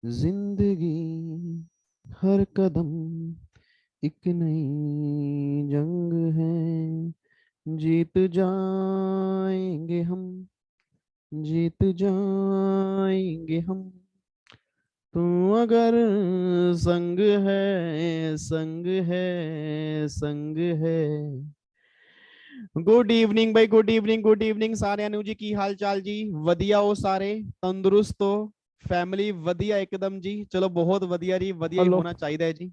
जिंदगी हर कदम एक नई जंग है। जीत जाएंगे हम, जीत जाएंगे हम। तू अगर संग है, संग है, संग है। गुड इवनिंग भाई, गुड इवनिंग, गुड इवनिंग सारे। अनु जी की हाल चाल जी? वधिया हो सारे? तंदुरुस्त हो? फैमिली वधिया एकदम जी? चलो बहुत वधिया जी, वधिया ही हेलो। होना चाहिए जी।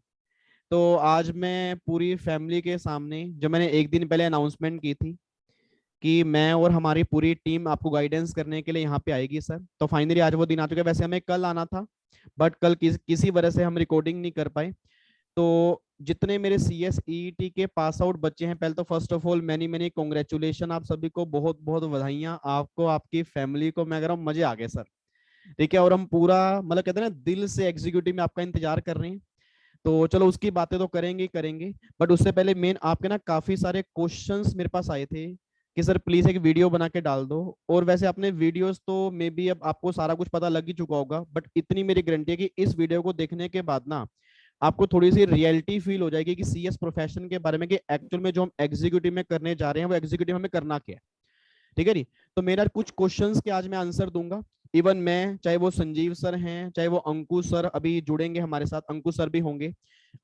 तो आज मैं पूरी फैमिली के सामने, जो मैंने एक दिन पहले अनाउंसमेंट की थी कि मैं और हमारी पूरी टीम आपको गाइडेंस करने के लिए यहाँ पे आएगी सर, तो फाइनली आज वो दिन आ चुका है। वैसे हमें कल आना था, बट कल किसी वजह से हम रिकॉर्डिंग नहीं कर पाए। तो जितने मेरे सी एस ई टी के पास आउट बच्चे हैं, पहले तो first of all many many congratulation आप सभी को, बहुत बहुत बधाइयां आपको, आपकी फैमिली को। मैं कह रहा हूँ मजे आ गए सर। ठीक है, और हम पूरा मतलब कहते हैं ना दिल से एग्जीक्यूटिव में आपका इंतजार कर रहे हैं। तो चलो उसकी बातें तो करेंगे ही करेंगे, बट उससे पहले मेन आपके ना काफी सारे क्वेश्चंस मेरे पास आए थे कि सर प्लीज एक वीडियो बना के डाल दो। और वैसे अपने वीडियोस तो मे बी अब आपको सारा कुछ पता लग ही चुका होगा, बट इतनी मेरी गारंटी है कि इस वीडियो को देखने के बाद ना आपको थोड़ी सी रियलिटी फील हो जाएगी कि सीएस प्रोफेशन के बारे में, कि एक्चुअल में जो हम एग्जीक्यूटिव में करने जा रहे हैं वो एग्जीक्यूटिव हमें करना क्या है। ठीक है जी? तो मेरा कुछ क्वेश्चंस के आज मैं आंसर दूंगा। इवन मैं, चाहे वो संजीव सर हैं, चाहे वो अंकुश सर अभी जुड़ेंगे हमारे साथ, अंकुश सर भी होंगे।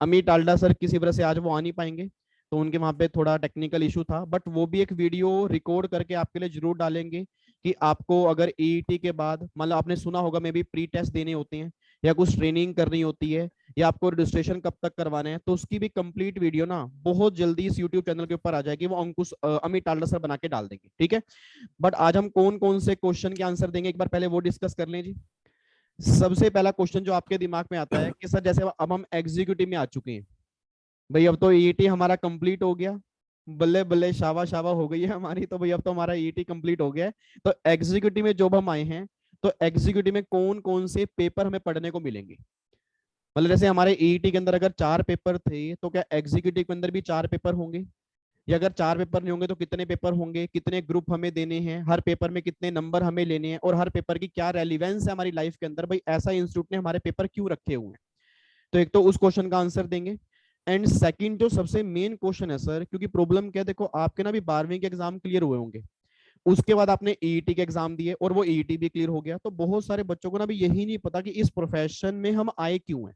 अमित टाल्डा सर किसी वजह से आज वो आ नहीं पाएंगे, तो उनके वहां पे थोड़ा टेक्निकल इशू था, बट वो भी एक वीडियो रिकॉर्ड करके आपके लिए जरूर डालेंगे कि आपको अगर ईईटी के बाद, मतलब आपने सुना होगा मे बी प्री टेस्ट देने होते हैं या कुछ ट्रेनिंग करनी होती है, या आपको रजिस्ट्रेशन कब तक करवाना है, तो उसकी भी कंप्लीट वीडियो ना बहुत जल्दी इस यूट्यूब चैनल के ऊपर आ जाएगी। वो अंकुश अमित टाल्डा सर बना के डाल देंगे। ठीक है? बट आज हम कौन कौन से क्वेश्चन के आंसर देंगे, एक बार पहले वो डिस्कस कर लें जी। सबसे पहला क्वेश्चन जो आपके दिमाग में आता है कि सर जैसे अब हम एग्जीक्यूटिव में आ चुके हैं भाई, अब तो ईईटी हमारा कंप्लीट हो गया, बल्ले बल्ले शाबा शाबा हो गई है हमारी, तो भाई अब तो हमारा ईईटी कंप्लीट हो गया है। तो एग्जीक्यूटिव में जब हम आए हैं, तो एग्जीक्यूटिव में कौन कौन से पेपर हमें पढ़ने को मिलेंगे? मतलब जैसे हमारे ईईटी के अंदर अगर 4 पेपर थे, तो क्या एग्जीक्यूटिव के अंदर भी 4 पेपर होंगे? या अगर 4 पेपर नहीं होंगे तो कितने पेपर होंगे, कितने ग्रुप हमें देने हैं, हर पेपर में कितने नंबर हमें लेने हैं, और हर पेपर की क्या रेलिवेंस है हमारी लाइफ के अंदर, भाई ऐसा इंस्टीट्यूट ने हमारे पेपर क्यों रखे हुए हैं। तो एक तो उस क्वेश्चन का आंसर देंगे। एंड सेकंड जो सबसे मेन क्वेश्चन है सर, क्योंकि प्रॉब्लम क्या है, देखो आपके ना भी 12वीं के एग्जाम क्लियर हुए होंगे, उसके बाद आपने ईईटी के एग्जाम दिए और वो ईईटी भी क्लियर हो गया, तो बहुत सारे बच्चों को ना भी यही नहीं पता कि इस प्रोफेशन में हम आए क्यों हैं।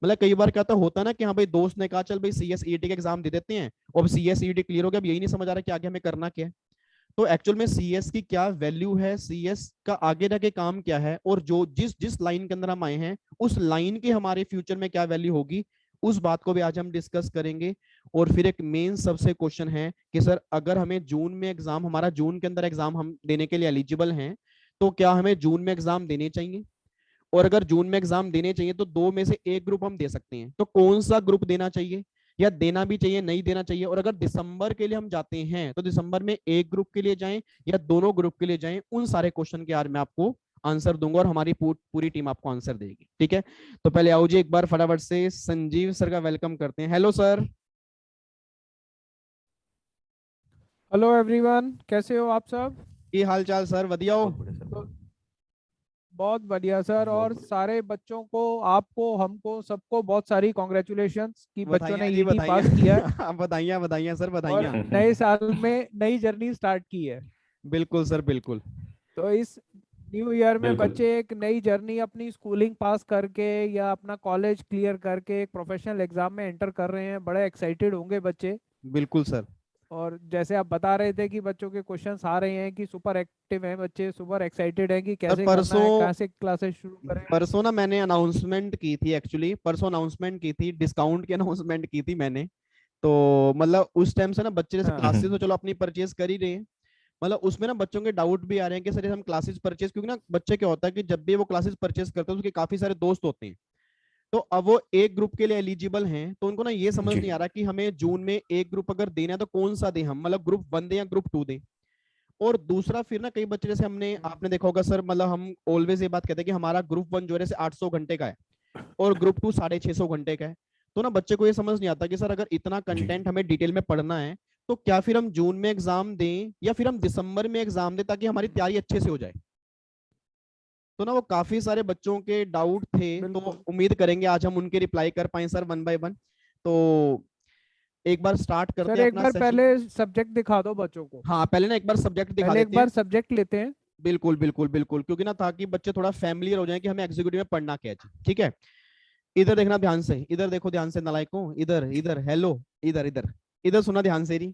मतलब कई बार क्या होता है ना कि हाँ भाई दोस्त ने कहा चल भाई सी एस ईटी का एग्जाम दे देते हैं, और सी एस ईटी क्लियर हो गया, अब यही नहीं समझ आ रहा कि आगे हमें करना क्या है। तो एक्चुअल में सी एस की क्या वैल्यू है, सी एस का आगे जाके काम क्या है, और जो जिस जिस लाइन के अंदर हम आए हैं उस लाइन की हमारे फ्यूचर में क्या वैल्यू होगी, उस बात को भी आज हम डिस्कस करेंगे। और फिर एक मेन सबसे क्वेश्चन है कि सर अगर हमें जून में एग्जाम, हमारा जून के अंदर एग्जाम हम देने के लिए एलिजिबल हैं, तो क्या हमें जून में एग्जाम देने चाहिए? और अगर जून में एग्जाम देने चाहिए तो दो में से एक ग्रुप हम दे सकते हैं, तो कौन सा ग्रुप देना चाहिए, या देना भी चाहिए नहीं देना चाहिए? और अगर दिसंबर के लिए हम जाते हैं तो दिसंबर में एक ग्रुप के लिए जाएं या दोनों ग्रुप के लिए जाएं, उन सारे क्वेश्चन के आज मैं आपको आंसर दूंगा, और हमारी पूरी टीम आपको आंसर देगी। ठीक है? तो पहले आओ जी, एक बार फटाफट से संजीव सर का वेलकम करते हैं। Hello sir. हेलो एवरीवन, कैसे हो आप सब? की हाल चाल सर? वधिया हो? बहुत बढ़िया सर, तो बहुत बहुत बढ़िया सर, बहुत और बढ़िया। सारे बच्चों को, आपको, हमको, सबको बहुत सारी कॉन्ग्रेचुलेशंस कि बच्चों ने बधाइयाँ जी, ईटी पास किया है बधाइयाँ बधाइयाँ बधाइयाँ सर, और बधाइयाँ। नए साल में नई जर्नी स्टार्ट की है। बिल्कुल सर, बिल्कुल। तो इस न्यू ईयर में बिल्कुल। बच्चे एक नई जर्नी अपनी स्कूलिंग पास करके या अपना कॉलेज क्लियर करके एक प्रोफेशनल एग्जाम में एंटर कर रहे हैं, बड़े एक्साइटेड होंगे बच्चे। बिल्कुल सर। और जैसे आप बता रहे थे कि बच्चों के क्वेश्चंस आ रहे हैं कि सुपर एक्टिव हैं बच्चे, सुपर एक्साइटेड हैं कि सर कैसे करना है, परसों, कहाँ से क्लासेस शुरू करें। परसों ना मैंने अनाउंसमेंट की थी, एक्चुअली परसों अनाउंसमेंट की थी, डिस्काउंट की अनाउंसमेंट की थी मैंने। तो मतलब उस टाइम से ना बच्चे जैसे हाँ। क्लासेस तो चलो अपनी परचेज कर ही रहे हैं, मतलब उसमें ना बच्चों के डाउट भी आ रहे हैं कि सर जैसे हम क्लासेस परचेज, क्योंकि ना बच्चे क्या होता है कि जब भी वो क्लासेस परचेज करते हैं उसके काफी सारे दोस्त होते हैं, तो अब वो एक ग्रुप के लिए एलिजिबल हैं, तो उनको ना ये समझ जी। नहीं आ रहा कि हमें जून में एक ग्रुप अगर देना है तो कौन सा दें हम, मतलब ग्रुप 1 दें या ग्रुप 2 दें। और दूसरा फिर ना कई बच्चे, जैसे हमने, हम्म। आपने देखा होगा सर, मतलब हम ऑलवेज ये बात कहते हैं कि हमारा ग्रुप 1 जो है जैसे 800 घंटे का है, और ग्रुप 2 650 घंटे का है। तो ना बच्चे को ये समझ नहीं आता कि सर अगर इतना जी। कंटेंट हमें डिटेल में पढ़ना है, तो क्या फिर हम जून में एग्जाम दें या फिर हम दिसंबर में एग्जाम दें, ताकि हमारी तैयारी अच्छे से हो जाए। तो ना वो काफी सारे बच्चों के डाउट थे, तो बिल्कुल उम्मीद करेंगे आज हम उनके रिप्लाई कर पाए सर, वन बाय वन। तो एक बार स्टार्ट करते सर, हैं एक अपना बार सेशन। पहले सब्जेक्ट दिखा दो बच्चों को। हाँ पहले ना एक बार सब्जेक्ट दिखा पहले एक देते हैं। बार सब्जेक्ट लेते हैं। बिल्कुल बिल्कुल बिल्कुल, क्योंकि ना ताकि बच्चे थोड़ा फैमिलियर हो जाए कि हमें एग्जीक्यूटिव में पढ़ना क्या है जी। ठीक है, इधर देखना ध्यान से, इधर देखो ध्यान से नालायकों, इधर इधर हेलो, इधर इधर इधर सुना ध्यान से जी।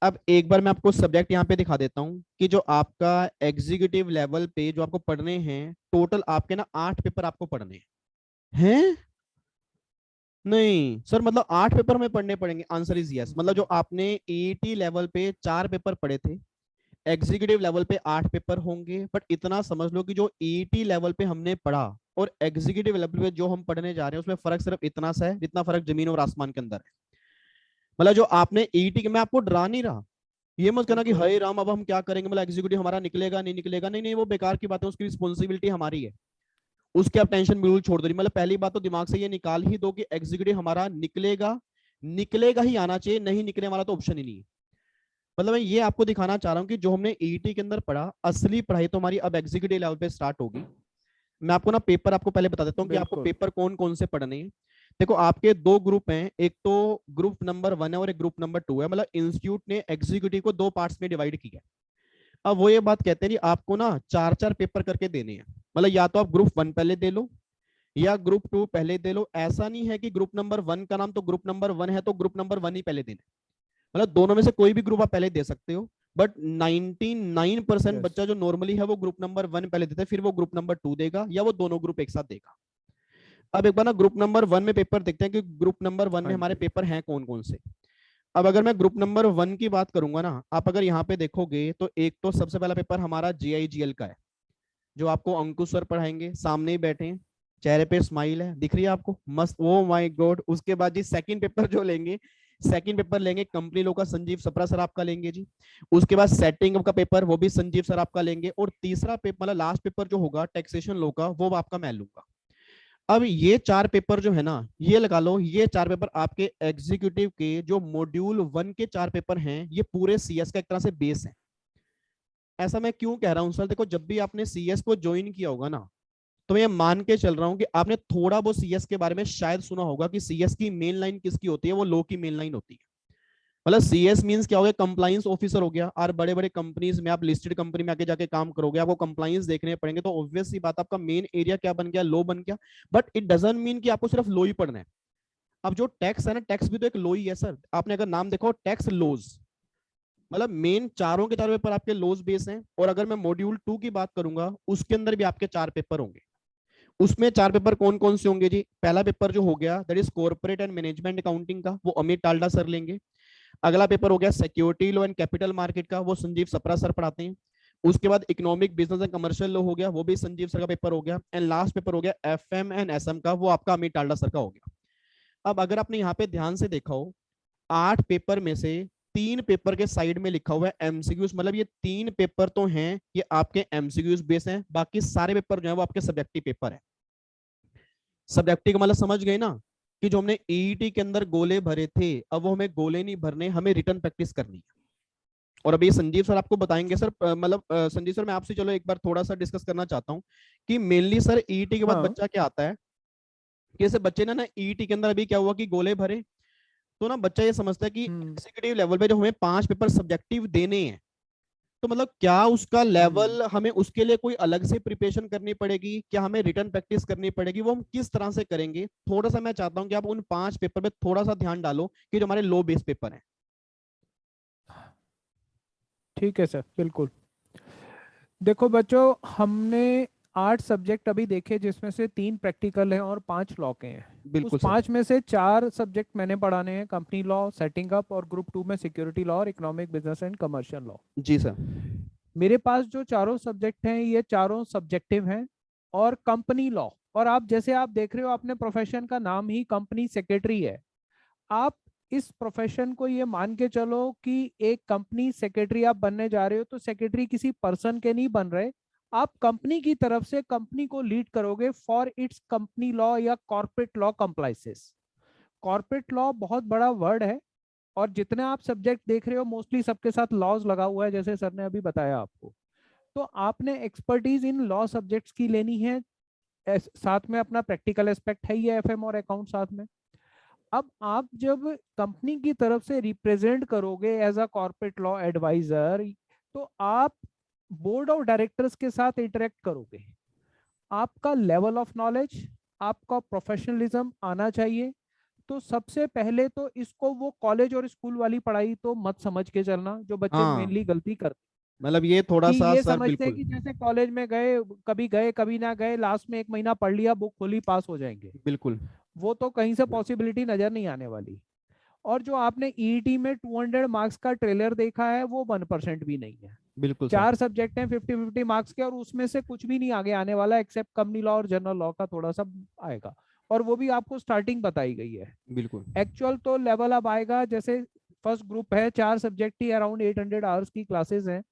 अब एक बार मैं आपको सब्जेक्ट यहाँ पे दिखा देता हूँ कि जो आपका एग्जीक्यूटिव लेवल पे जो आपको पढ़ने हैं, टोटल आपके ना 8 पेपर आपको पढ़ने हैं। नहीं सर, मतलब 8 पेपर हमें पढ़ने पड़ेंगे? Answer is yes. मतलब जो आपने ईईटी लेवल पे 4 पेपर पढ़े थे, एग्जीक्यूटिव लेवल पे 8 पेपर होंगे। बट इतना समझ लो कि जो ईईटी लेवल पे हमने पढ़ा और एग्जीक्यूटिव लेवल पे जो हम पढ़ने जा रहे हैं, उसमें फर्क सिर्फ इतना सा है जितना फर्क जमीन और आसमान के अंदर है। मतलब जो आपने ईईटी के, मैं आपको डरा नहीं रहा, ये मत कहना कि बिल्कुल हाय राम अब हम क्या करेंगे, मतलब एग्जीक्यूटिव हमारा निकलेगा नहीं निकलेगा, नहीं नहीं वो बेकार की बात है, उसकी रिस्पॉन्सिबिलिटी हमारी है, उसके आप टेंशन बिल्कुल छोड़ दो। मतलब पहली बात तो दिमाग से ये निकाल ही दो कि एग्जीक्यूटिव हमारा निकलेगा, निकलेगा ही आना चाहिए, नहीं निकलने वाला तो ऑप्शन ही नहीं है। मतलब मैं ये आपको दिखाना चाह रहा हूँ कि जो हमने ईईटी के अंदर पढ़ा, असली पढ़ाई तो हमारी अब एग्जीक्यूटिव लेवल पे स्टार्ट होगी। मैं आपको ना पेपर आपको पहले बता देता हूँ कि आपको बिल्कुल। पेपर कौन कौन से पढ़ने हैं। देखो आपके दो ग्रुप हैं, एक तो ग्रुप नंबर 1 है और एक ग्रुप नंबर 2 है। मतलब इंस्टीट्यूट ने एग्जीक्यूटिव को दो पार्ट्स में डिवाइड किया है। अब वो ये बात कहते हैं कि आपको ना 4-4 पेपर करके देने हैं। मतलब या तो आप ग्रुप 1 पहले दे लो या ग्रुप 2 पहले दे लो। ऐसा नहीं है कि ग्रुप नंबर 1 का नाम तो ग्रुप नंबर 1 है तो ग्रुप नंबर 1 ही पहले देना। मतलब दोनों में से कोई भी ग्रुप आप पहले दे सकते हो। But 99% yes. बच्चा जो नॉर्मली है वो ग्रुप नंबर 1 पहले देता है, फिर वो ग्रुप नंबर 2 देगा या वो दोनों ग्रुप एक साथ देगा। अब एक बार ना ग्रुप नंबर 1 में पेपर देखते हैं कि ग्रुप नंबर 1 में हाँ हमारे जी। पेपर हैं कौन कौन से। अब अगर मैं ग्रुप नंबर 1 की बात करूंगा ना, आप अगर यहाँ पे देखोगे तो एक तो सबसे पहला पेपर हमारा जीआईजीएल का है, जो आपको अंकुश सर पढ़ाएंगे, सामने ही बैठे हैं, चेहरे पे स्माइल है, दिख रही है आपको, मस्त, ओ माय गॉड। उसके बाद जी सेकंड पेपर जो लेंगे, सेकंड पेपर लेंगे कंपनी लो का संजीव सप्रा सर आपका लेंगे जी। उसके बाद सेटिंग का पेपर वो भी संजीव सर आपका लेंगे, और तीसरा पेपर मतलब लास्ट पेपर जो होगा टैक्सेशन लो का, वो आपका मैं लूंगा। अब ये 4 पेपर जो है ना, ये लगा लो, ये 4 पेपर आपके एग्जीक्यूटिव के जो मॉड्यूल 1 के 4 पेपर हैं, ये पूरे सीएस का एक तरह से बेस है। ऐसा मैं क्यों कह रहा हूं सर, देखो जब भी आपने सीएस को ज्वाइन किया होगा ना, तो मैं मान के चल रहा हूं कि आपने थोड़ा बहुत सीएस के बारे में शायद सुना होगा कि सीएस की मेन लाइन किसकी होती है, वो लो की मेन लाइन होती है। मतलब सीएस मींस क्या हो गया, कंप्लाइंस ऑफिसर हो गया। और बड़े बड़े कंपनीज में, आप लिस्टेड कंपनी में आके जाके काम करोगे, आपको कंप्लाइंस देखने पड़ेंगे, तो ऑब्वियस सी बात आपका मेन एरिया क्या बन गया, लो बन गया। बट इट डजंट मीन कि आपको सिर्फ लो ही पढ़ना है। अब जो टैक्स है ना, टैक्स भी तो एक लो ही है सर। आपने अगर नाम देखो टैक्स लॉज, मतलब मेन चारों के 4 पेपर आपके लॉज बेस हैं। और अगर मैं मॉड्यूल 2 की बात करूंगा, उसके अंदर भी आपके 4 पेपर होंगे। उसमें 4 पेपर कौन कौन से होंगे जी? पहला पेपर जो हो गया that is corporate and management accounting का, वो अमित टाल्डा सर लेंगे। अगला पेपर हो गया security law and capital market का, वो संजीव सप्रा सर पढ़ाते हैं। उसके बाद economic business and commercial law हो गया, वो भी संजीव सर का पेपर हो गया। एंड लास्ट पेपर हो गया एफएम एंड एसएम का, वो आपका अमित टाल्डा सर का हो गया। अब अगर आपने यहाँ पे ध्यान से देखा हो, 8 पेपर में से 3 पेपर के साइड में लिखा हुआ है एमसीक्यूज। मतलब ये 3 पेपर तो हैं, ये आपके एमसीक्यूज बेस हैं, बाकी सारे पेपर जो है वो आपके सब्जेक्टिव पेपर है। सब्जेक्टिव का मतलब समझ गए ना, कि जो हमने ईईटी के अंदर गोले भरे थे, अब वो हमें गोले नहीं भरने, हमें रिटर्न प्रैक्टिस करनी है। और अभी संजीव सर आपको बताएंगे सर, मतलब संजीव सर मैं आपसे चलो एक बार थोड़ा सा डिस्कस करना चाहता हूँ कि मेनली सर ईईटी के बाद हाँ। बच्चा क्या आता है, कि जैसे बच्चे ने ना ईईटी के अंदर अभी क्या हुआ कि गोले भरे, तो ना बच्चा ये समझता है कि हम्म। एग्जीक्यूटिव लेवल पे जो हमें 5 पेपर सब्जेक्टिव देने हैं, तो मतलब क्या उसका हम्म। लेवल, हमें उसके लिए कोई अलग से प्रिपरेशन करनी पड़ेगी, क्या हमें रिटर्न प्रैक्टिस करनी पड़ेगी, वो हम किस तरह से करेंगे? थोड़ा सा मैं चाहता हूँ कि आप उन 5 पेपर पे थोड़ा सा ध्यान डालो कि जो हमारे लो बेस पेपर है। ठीक है सर, बिल्कुल। देखो बच्चों, हमने 8 सब्जेक्ट अभी देखे, जिसमें से 3 प्रैक्टिकल हैं और 5 लॉ के हैं। उस बिल्कुल सर। 5 में से 4 सब्जेक्ट मैंने पढ़ाने हैं, कंपनी लॉ, सेटिंग अप, और ग्रुप 2 में सिक्योरिटी लॉ और economic business and commercial law. जी सर। मेरे पास जो चारों सब्जेक्ट हैं, ये चारों सब्जेक्टिव हैं। और कंपनी लॉ, और आप जैसे आप देख रहे हो, अपने प्रोफेशन का नाम ही कंपनी सेक्रेटरी है। आप इस प्रोफेशन को ये मान के चलो कि एक कंपनी सेक्रेटरी आप बनने जा रहे हो, तो सेक्रेटरी किसी पर्सन के नहीं बन रहे, आप कंपनी की तरफ से कंपनी को लीड करोगे फॉर इट्स कंपनी लॉ या corporate law compliances. Corporate law बहुत बड़ा वर्ड है, और जितने आप सब्जेक्ट देख रहे हो, मोस्टली सबके साथ लॉज लगा हुआ है, जैसे सर ने अभी बताया आपको। तो आपने एक्सपर्टीज इन लॉ सब्जेक्ट्स की लेनी है, साथ में अपना प्रैक्टिकल एस्पेक्ट है ये एफएम और अकाउंट साथ में। अब आप जब कंपनी की तरफ से रिप्रेजेंट करोगे as a corporate law adviser, तो आप बोर्ड ऑफ डायरेक्टर्स के साथ इंटरेक्ट करोगे। आपका लेवल ऑफ नॉलेज, आपका प्रोफेशनलिज्म आना चाहिए। तो सबसे पहले तो इसको वो कॉलेज और स्कूल वाली पढ़ाई तो मत समझ के चलना, जो बच्चे हाँ, मेनली गलती करते मतलब ये थोड़ा कि सा ये सर समझते हैं बिल्कुल कि जैसे कॉलेज में गए कभी ना गए, लास्ट में एक महीना पढ़ लिया, बुक खोली, पास हो जाएंगे। बिल्कुल वो तो कहीं से पॉसिबिलिटी नजर नहीं आने वाली। और जो आपने ईईटी में 200 मार्क्स का ट्रेलर देखा है, वो 1% भी नहीं है। बिल्कुल सर 4 सब्जेक्ट हैं 50-50 मार्क्स के, और उसमें से कुछ भी नहीं आगे आने वाला, एक्सेप्ट कंपनी लॉ और जनरल लॉ का थोड़ा सा आएगा, और वो भी आपको स्टार्टिंग बताई गई है। बिल्कुल एक्चुअल तो लेवल अब आएगा, जैसे फर्स्ट ग्रुप है, 4 सब्जेक्ट ही अराउंड 800 आवर्स की क्लासेस हैं।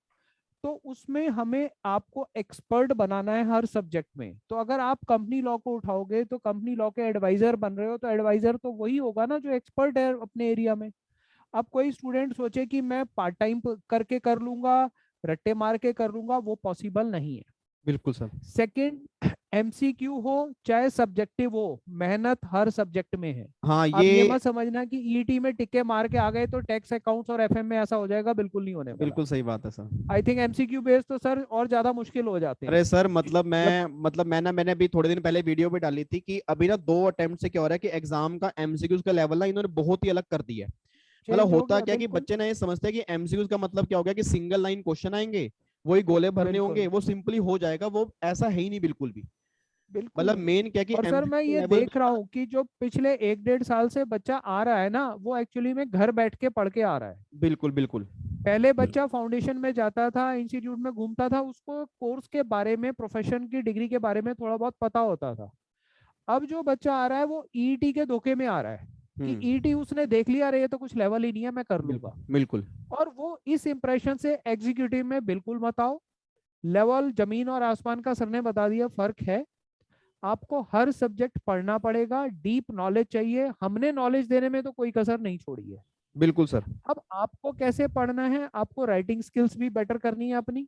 तो उसमें हमें आपको एक्सपर्ट बनाना है हर सब्जेक्ट में। तो अगर आप कंपनी लॉ को उठाओगे, तो कंपनी लॉ के एडवाइजर बन रहे हो, तो एडवाइजर तो वही होगा ना जो एक्सपर्ट है अपने एरिया में। अब कोई स्टूडेंट सोचे कि मैं पार्ट टाइम करके कर लूंगा, रट्टे मार के कर लूंगा, वो पॉसिबल नहीं है। बिल्कुल सर सेकंड, एमसीक्यू हो चाहे सब्जेक्टिव हो, मेहनत हर सब्जेक्ट में है। हाँ आप ये ये मत समझना कि ईटी में टिक्के मार के आ गए तो टैक्स अकाउंट्स और एफएम में ऐसा हो जाएगा, बिल्कुल नहीं होने वाला। बिल्कुल सही बात है sir. I think MCQ base तो सर और ज्यादा मुश्किल हो जाते अरे हैं। सर मतलब जब मैंने अभी थोड़े दिन पहले वीडियो भी डाली थी कि अभी ना 2 अटेम्प्ट से क्या हो रहा है कि एग्जाम का एमसीक्यूज का लेवल ना इन्होंने बहुत ही अलग कर दिया है। मतलब चेंज हो होता गया, क्या है कि बिल्कुल। बच्चे ना ये समझते हैं कि एमसीक्यूज का मतलब क्या हो गया कि सिंगल लाइन क्वेश्चन आएंगे, वही गोले भरने बिल्कुल होंगे, वो सिंपली हो जाएगा। वो ऐसा है ही नहीं बिल्कुल भी। बिल्कुल मतलब नहीं। मेन क्या है कि और सर मैं एमसीक्यू ये लेवल भी देख रहा हूँ कि जो पिछले 1-1.5 साल से बच्चा आ रहा है ना, वो एक्चुअली में घर बैठ के पढ़ के आ रहा है। बिल्कुल बिल्कुल पहले बच्चा फाउंडेशन में जाता था, इंस्टीट्यूट में घूमता था, उसको कोर्स के बारे में, प्रोफेशन की डिग्री के बारे में थोड़ा बहुत पता होता था। अब जो बच्चा आ रहा है वो ईईटी के धोखे में आ रहा है कि हम्म ईईटी उसने देख लिया, अरे ये तो कुछ लेवल ही नहीं है, मैं कर बिल्कुल लूंगा। बिल्कुल और वो इस इंप्रेशन से एग्जीक्यूटिव में बिल्कुल मत आओ। लेवल जमीन और आसमान का, सर ने बता दिया, फर्क है। आपको हर सब्जेक्ट पढ़ना पड़ेगा, डीप नॉलेज चाहिए, हमने नॉलेज देने में तो कोई कसर नहीं छोड़ी है। बिल्कुल सर अब आपको कैसे पढ़ना है, आपको राइटिंग स्किल्स भी बेटर करनी है अपनी।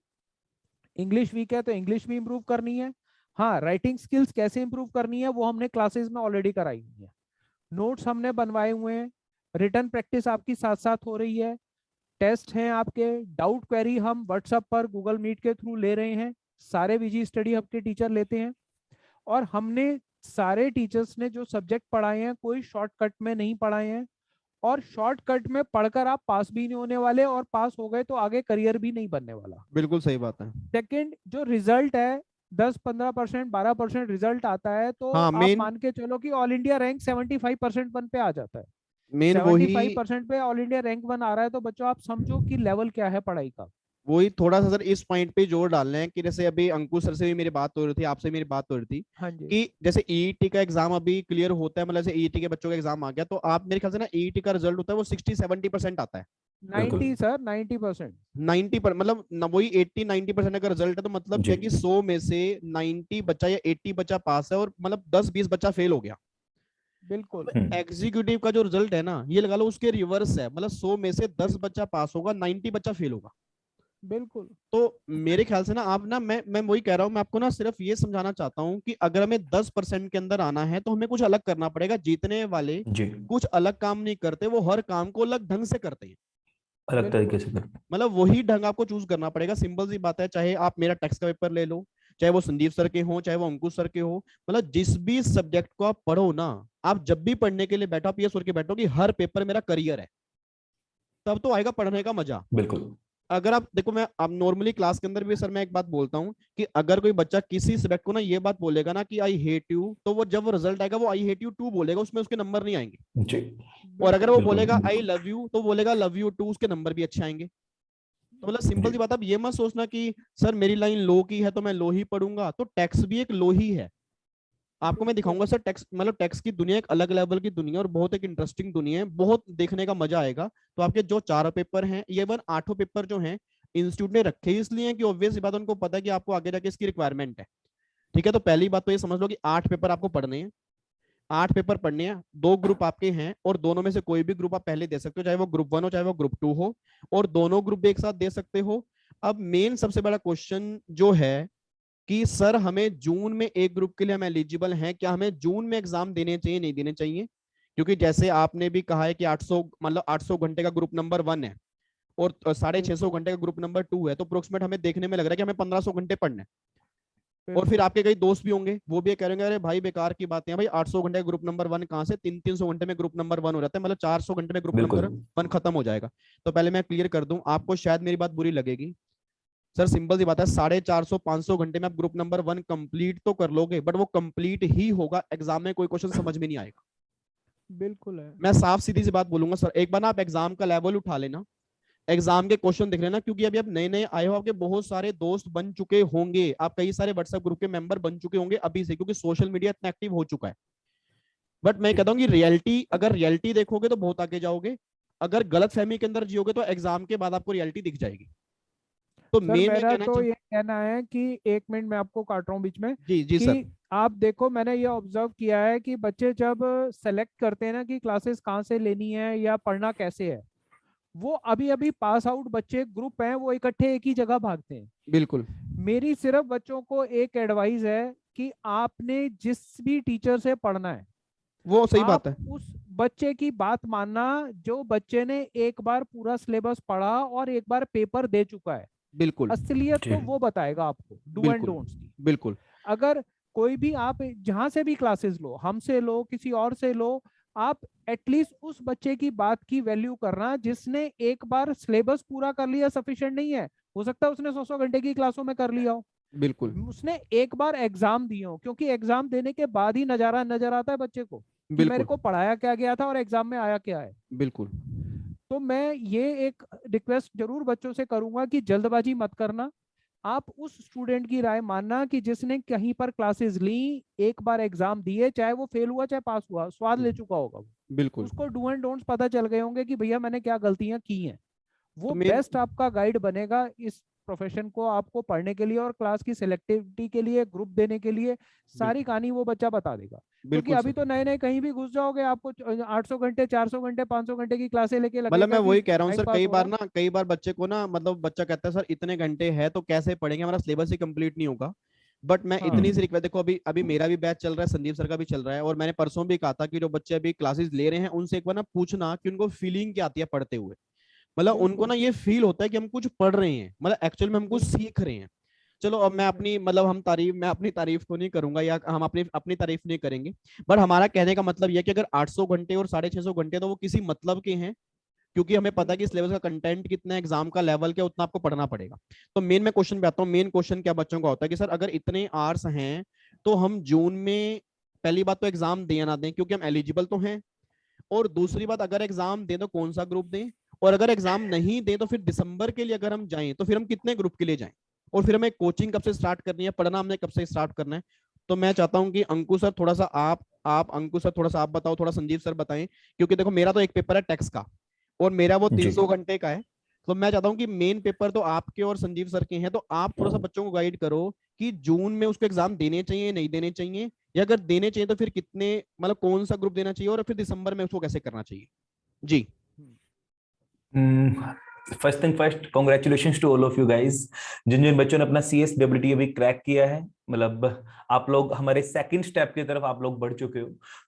इंग्लिश वीक है तो इंग्लिश भी इंप्रूव करनी है। हाँ, राइटिंग स्किल्स कैसे इंप्रूव करनी है वो हमने क्लासेस में ऑलरेडी कराई हुई है, नोट्स हमने बनवाए हुए हैं, रिटर्न प्रैक्टिस आपकी साथ साथ हो रही है, टेस्ट हैं आपके, डाउट क्वेरी हम व्हाट्सएप पर गूगल मीट के थ्रू ले रहे हैं, सारे विजी स्टडी हब के टीचर लेते हैं। और हमने सारे टीचर्स ने जो सब्जेक्ट पढ़ाए हैं, कोई शॉर्टकट में नहीं पढ़ाए हैं। और शॉर्टकट में पढ़कर आप पास भी नहीं होने वाले, और पास हो गए तो आगे करियर भी नहीं बनने वाला। बिल्कुल सही बात है। सेकंड, जो रिजल्ट है, 10-15%, 12% रिजल्ट आता है, तो हाँ आप मेन मान के चलो कि ऑल इंडिया रैंक 75% वन पे आ जाता है। मेन सेवेंटी वही फाइव परसेंट पे ऑल इंडिया रैंक वन आ रहा है, तो बच्चों आप समझो कि लेवल क्या है पढ़ाई का। वही थोड़ा सा सर इस पॉइंट पे जोर डाल रहे हैं कि जैसे अभी अंकुश सर से भी मेरी बात हो रही थी, आपसे मेरी बात हो रही थी हाँ जी। कि जैसे ईईटी का एग्जाम अभी क्लियर होता है, मतलब जैसे ईईटी के बच्चों का एग्जाम आ गया, तो आप मेरे ख्याल से ना ईईटी का रिजल्ट होता है वो 60-70% आता है। 90 सर, 90%। 90 पर मतलब वही 80-90% का रिजल्ट है, तो मतलब जी क्या कि 100 में से 90 बच्चा या 80 बच्चा पास है और मतलब 10-20 बच्चा फेल हो गया। बिल्कुल अब एग्जीक्यूटिव का जो रिजल्ट है ना, ये लगा लो उसके रिवर्स है, मतलब 100 में से 10 बिल्कुल बच्चा पास होगा, 90 बच्चा फेल होगा। बिल्कुल। तो मेरे ख्याल से ना आप ना मैं वही कह रहा हूँ, मैं आपको ना सिर्फ ये समझाना चाहता हूँ कि अगर हमें 10% के अंदर आना है तो हमें कुछ अलग करना पड़ेगा। जीतने वाले जी कुछ अलग काम नहीं करते, वो हर काम को अलग ढंग से करते हैं। अलग तरीके बिल्कुल से करते मतलब वही ढंग आपको चूज करना पड़ेगा। सिंपल सी बात है, चाहे आप मेरा टैक्स का पेपर ले लो, चाहे वो संदीप सर के हो, चाहे वो अंकुश सर के हो, मतलब जिस भी सब्जेक्ट को आप पढ़ो ना, आप जब भी पढ़ने के लिए बैठो आप ये सोच के बैठो कि हर पेपर मेरा करियर है, तब तो आएगा पढ़ने का मजा। बिल्कुल अगर आप देखो, मैं अब नॉर्मली क्लास के अंदर भी सर मैं एक बात बोलता हूँ कि अगर कोई बच्चा किसी सब्जेक्ट को ना ये बात बोलेगा ना कि आई हेट यू, तो वो जब वो रिजल्ट आएगा वो आई हेट यू टू बोलेगा, उसमें उसके नंबर नहीं आएंगे। जी और अगर बिल्कुल वो बिल्कुल बोलेगा आई लव यू तो बोलेगा लव यू टू, उसके नंबर भी अच्छे आएंगे। तो मतलब जी सिंपल सी बात, आप ये मत सोचना कि सर मेरी लाइन लो की है तो मैं लो ही पढ़ूंगा। तो टैक्स भी एक लो ही है। आपको मैं बिल्कुल दिखाऊंगा सर, टैक्स मतलब टैक्स की दुनिया एक अलग लेवल की दुनिया और बहुत एक इंटरेस्टिंग दुनिया है, बहुत देखने का मजा आएगा। तो आपके जो 4 पेपर हैं, ये वन 8 पेपर जो हैं इंस्टीट्यूट ने रखे ही इसलिए हैं कि ऑब्वियस बात उनको पता है कि आपको आगे जाके इसकी रिक्वायरमेंट है। ठीक है, तो पहली बात तो ये समझ लो कि 8 पेपर आपको पढ़ने हैं। 8 पेपर पढ़ने हैं, 2 ग्रुप आपके हैं और दोनों में से कोई भी ग्रुप आप पहले दे सकते हो, चाहे वो ग्रुप 1 हो चाहे वो ग्रुप 2 हो, और दोनों ग्रुप भी एक साथ दे सकते हो। अब मेन सबसे बड़ा क्वेश्चन जो है कि सर हमें जून में एक ग्रुप के लिए हम एलिजिबल हैं, क्या हमें जून में एग्जाम देने चाहिए नहीं देने चाहिए? क्योंकि जैसे आपने भी कहा है कि 800 मतलब 800 घंटे का ग्रुप नंबर 1 है और 650 घंटे का ग्रुप नंबर 2 है, तो अप्रोक्सीमेट हमें देखने में लग रहा है कि हमें 1500 घंटे पढ़ने हैं। और फिर आपके कई दोस्त भी होंगे, वो भी कह रहे अरे भाई बेकार की बात है भाई, 800 घंटे ग्रुप नंबर 1 कहां से, 300 घंटे में ग्रुप नंबर 1 हो जाता है, मतलब 400 घंटे में ग्रुप नंबर बिल्कुल 1 खत्म हो जाएगा। तो पहले मैं क्लियर कर दूं, आपको शायद मेरी बात बुरी लगेगी सर, सिंपल सी बात है, 450 500 घंटे में आप ग्रुप नंबर 1 कंप्लीट तो कर लोगे, बट वो कंप्लीट ही होगा, एग्जाम में कोई क्वेश्चन समझ में नहीं आएगा। बिल्कुल है। मैं साफ सीधी सी बात बोलूंगा सर, एक बार ना आप एग्जाम का लेवल उठा लेना, एग्जाम के क्वेश्चन दिख लेना, क्योंकि अभी आप नए नए आए हो, आपके बहुत सारे दोस्त बन चुके होंगे, आप कई सारे व्हाट्सएप ग्रुप के मेंबर बन चुके होंगे अभी से, क्योंकि सोशल मीडिया इतना एक्टिव हो चुका है। बट मैं कहता हूँ कि रियलिटी, अगर रियलिटी देखोगे तो बहुत आगे जाओगे, अगर गलत फहमी के अंदर जियोगे तो एग्जाम के बाद आपको रियलिटी दिख जाएगी। तो सर मेन मैं मेरा कहना तो चाह ये कहना है कि, एक मिनट मैं आपको काट रहा हूँ बीच में, जी जी सर। कि आप देखो, मैंने ये ऑब्जर्व किया है कि बच्चे जब सेलेक्ट करते हैं ना कि क्लासेस कहाँ से लेनी है या पढ़ना कैसे है, वो अभी अभी पास आउट बच्चे ग्रुप हैं, वो इकट्ठे एक ही जगह भागते हैं। बिल्कुल मेरी सिर्फ बच्चों को एक एडवाइस है कि आपने जिस भी टीचर से पढ़ना है, वो सही आप बात है। उस बच्चे की बात मानना जो बच्चे ने एक बार पूरा सिलेबस पढ़ा और एक बार पेपर दे चुका है। बिल्कुल असलियत जी तो वो बताएगा आपको, डू एंड बिल्कुल डोंट्स की। बिल्कुल अगर कोई भी आप जहां से भी क्लासेस लो, हमसे लो, किसी और से लो, आप एटलीस्ट उस बच्चे की बात की वैल्यू करना जिसने एक बार सिलेबस पूरा कर लिया। सफिशिएंट नहीं है, हो सकता है उसने 100 घंटे की क्लासों में कर लिया हो, बिल्कुल उसने एक बार एग्जाम दिए हो, क्योंकि एग्जाम देने के बाद ही नजारा नजर आता है बच्चे को कि मेरे बिल्कुल को पढ़ाया क्या गया था और एग्जाम में आया क्या है। बिल्कुल तो मैं ये एक रिक्वेस्ट जरूर बच्चों से करूंगा कि जल्दबाजी मत करना, आप उस स्टूडेंट की राय मानना कि जिसने कहीं पर क्लासेस ली, एक बार एग्जाम दिए, चाहे वो फेल हुआ चाहे पास हुआ, स्वाद ले चुका होगा वो, बिल्कुल। उसको डू एंड डोंट्स पता चल गए होंगे कि भैया मैंने क्या गलतियां की हैं। तो वो मेन बेस्ट आपका गाइड बनेगा इस प्रोफेशन को आपको पढ़ने के लिए और क्लास की सिलेक्टिविटी के लिए, ग्रुप देने के लिए। सारी बिल्कुल कहानी वो बच्चा बता देगा, क्योंकि बिल्कुल अभी सर। तो नए नए कहीं भी घुस जाओगे, आपको 800 घंटे 400 घंटे 500 घंटे की क्लासें लेके मतलब मैं लगेगा कि वही कह रहा हूँ टाइम सर, पास कई हो बार रहा है। ना, कई बार बच्चे को ना, मतलब बच्चा कहता है सर इतने घंटे है तो कैसे पढ़ेंगे, हमारा सिलेबस ही कंप्लीट नहीं होगा। बट मैं हाँ इतनी सी रिक्वेस्ट, देखो अभी अभी मेरा भी बैच चल रहा है, संदीप सर का भी चल रहा है, और मैंने परसों भी कहा था कि जो बच्चे अभी क्लासेस ले रहे हैं उनसे एक बार ना पूछना कि उनको फीलिंग क्या आती है पढ़ते हुए, मतलब उनको बिल्कुल ना ये फील होता है कि हम कुछ पढ़ रहे हैं, मतलब एक्चुअल में हम कुछ बिल्कुल सीख रहे हैं। चलो अब मैं बिल्कुल अपनी मतलब हम तारीफ, मैं अपनी तारीफ तो नहीं करूंगा या हम अपनी अपनी तारीफ नहीं करेंगे, बट हमारा कहने का मतलब यह कि अगर 800 घंटे और 650 घंटे तो वो किसी मतलब के हैं, क्योंकि हमें पता है कि बिल्कुल सिलेबस का कंटेंट कितना है, एग्जाम का लेवल क्या, उतना आपको पढ़ना पड़ेगा। तो मेन मैं क्वेश्चन पे आता हूँ, मेन क्वेश्चन क्या बच्चों का होता है कि सर अगर इतने आवर्स हैं तो हम जून में, पहली बात तो एग्जाम दें या ना दें, क्योंकि हम एलिजिबल तो हैं, और दूसरी बात अगर एग्जाम दें तो कौन सा ग्रुप दें, और अगर एग्जाम नहीं दें तो फिर दिसंबर के लिए अगर हम जाएं तो फिर हम कितने ग्रुप के लिए जाएं, और फिर हमें कोचिंग कब से स्टार्ट करनी है, पढ़ना हमने कब से स्टार्ट करना है। तो मैं चाहता हूं कि अंकु सर थोड़ा सा आप अंकु सर थोड़ा सा आप बताओ, थोड़ा संजीव सर बताएं, क्योंकि देखो मेरा तो एक पेपर है टैक्स का और मेरा वो जी 300 घंटे का है। तो मैं चाहता हूं कि मेन पेपर तो आपके और संजीव सर के हैं, तो आप थोड़ा सा बच्चों को गाइड करो कि जून में उसको एग्जाम देने चाहिए नहीं देने चाहिए, या अगर देने चाहिए तो फिर कितने, मतलब कौन सा ग्रुप देना चाहिए, और फिर दिसंबर में उसको कैसे करना चाहिए। जी first thing first, congratulations to all of you guys, जिन जिन बच्चों ने अपना CSWT अभी क्रैक किया है, मतलब आप लोग हमारे सेकंड स्टेप की तरफ आप लोग बढ़ चुके हो,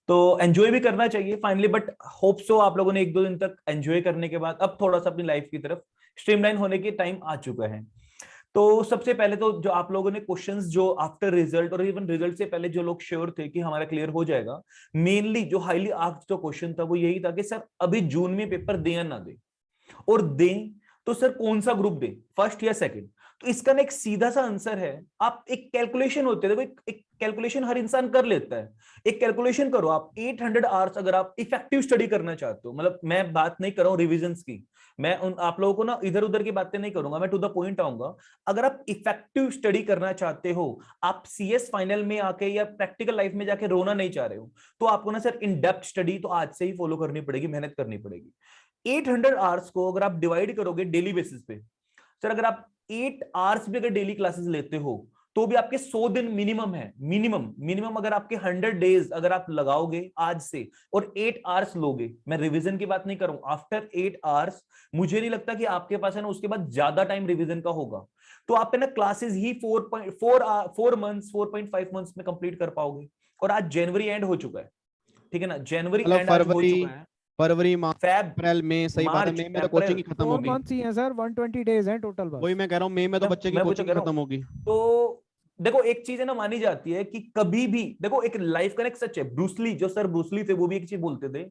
तो एंजॉय भी करना चाहिए फाइनली। बट होप सो आप लोगों ने 1-2 दिन तक एंजॉय करने के बाद अब थोड़ा सा अपनी लाइफ की तरफ स्ट्रीमलाइन होने के टाइम आ चुका है। तो सबसे पहले तो जो आप लोगों ने क्वेश्चंस जो आफ्टर रिजल्ट और इवन रिजल्ट से पहले जो लोग श्योर थे कि हमारा क्लियर हो जाएगा, मेनली जो हाईली आस्क्ड जो क्वेश्चन था वो यही था कि सर अभी जून में पेपर दें या ना दें, और दें तो सर कौन सा ग्रुप दें, फर्स्ट या सेकंड। तो इसका ना एक सीधा सा आंसर है, आप एक कैलकुलेशन होते है, देखो एक कैलकुलेशन हर इंसान कर लेता है। एक कैलकुलेशन करो आप, 800 आवर्स अगर आप इफेक्टिव स्टडी करना चाहते हो, मतलब मैं बात नहीं कर रहा हूं रिविजन्स की, मैं उन आप लोगों को ना इधर उधर की बातें नहीं करूंगा, मैं टू द पॉइंट आऊंगा। अगर आप इफेक्टिव स्टडी करना चाहते हो, आप CS फाइनल में आके या प्रैक्टिकल लाइफ में जाके रोना नहीं चाह रहे हो, तो आपको ना सर इन डेप्थ स्टडी तो आज से ही फॉलो करनी पड़ेगी, मेहनत करनी पड़ेगी। 800 आवर्स को अगर आप डिवाइड करोगे डेली बेसिस पे, सर अगर आप 8 आवर्स भी अगर डेली क्लासेस लेते हो तो भी आपके 100 दिन मिनिमम है, मिनिमम अगर आपके 100 डेज अगर आप लगाओगे आज से और 8 आवर्स लोगे, मैं रिवीजन की बात नहीं कर रहा हूं, आफ्टर 8 आवर्स मुझे नहीं लगता कि आपके पास है ना उसके बाद ज्यादा टाइम रिवीजन का होगा। तो आप है ना क्लासेस ही 4 मंथ्स 4.5 मंथ्स में कंप्लीट कर पाओगे। और आज जनवरी एंड हो चुका है, ठीक है ना, जनवरी मतलब एंड आज हो चुका है, फरवरी मार्च फेब अप्रैल मई, सही बात है, मार्च मई में तो कोचिंग अप्रैल ही खत्म 4 होगी। मंथ्स ही है सर, 120 डेज हैं टोटल बस। वही मैं कह रहा हूँ, मई में तो बच्चे की मैं वो तो कोचिंग कह रहा खत्म हूँ। होगी। तो देखो एक चीज है ना मानी जाती है कि कभी भी देखो एक लाइफ का एक सच है, ब्रूसली जो सर ब्रूसली थे वो भी एक चीज बोलते थे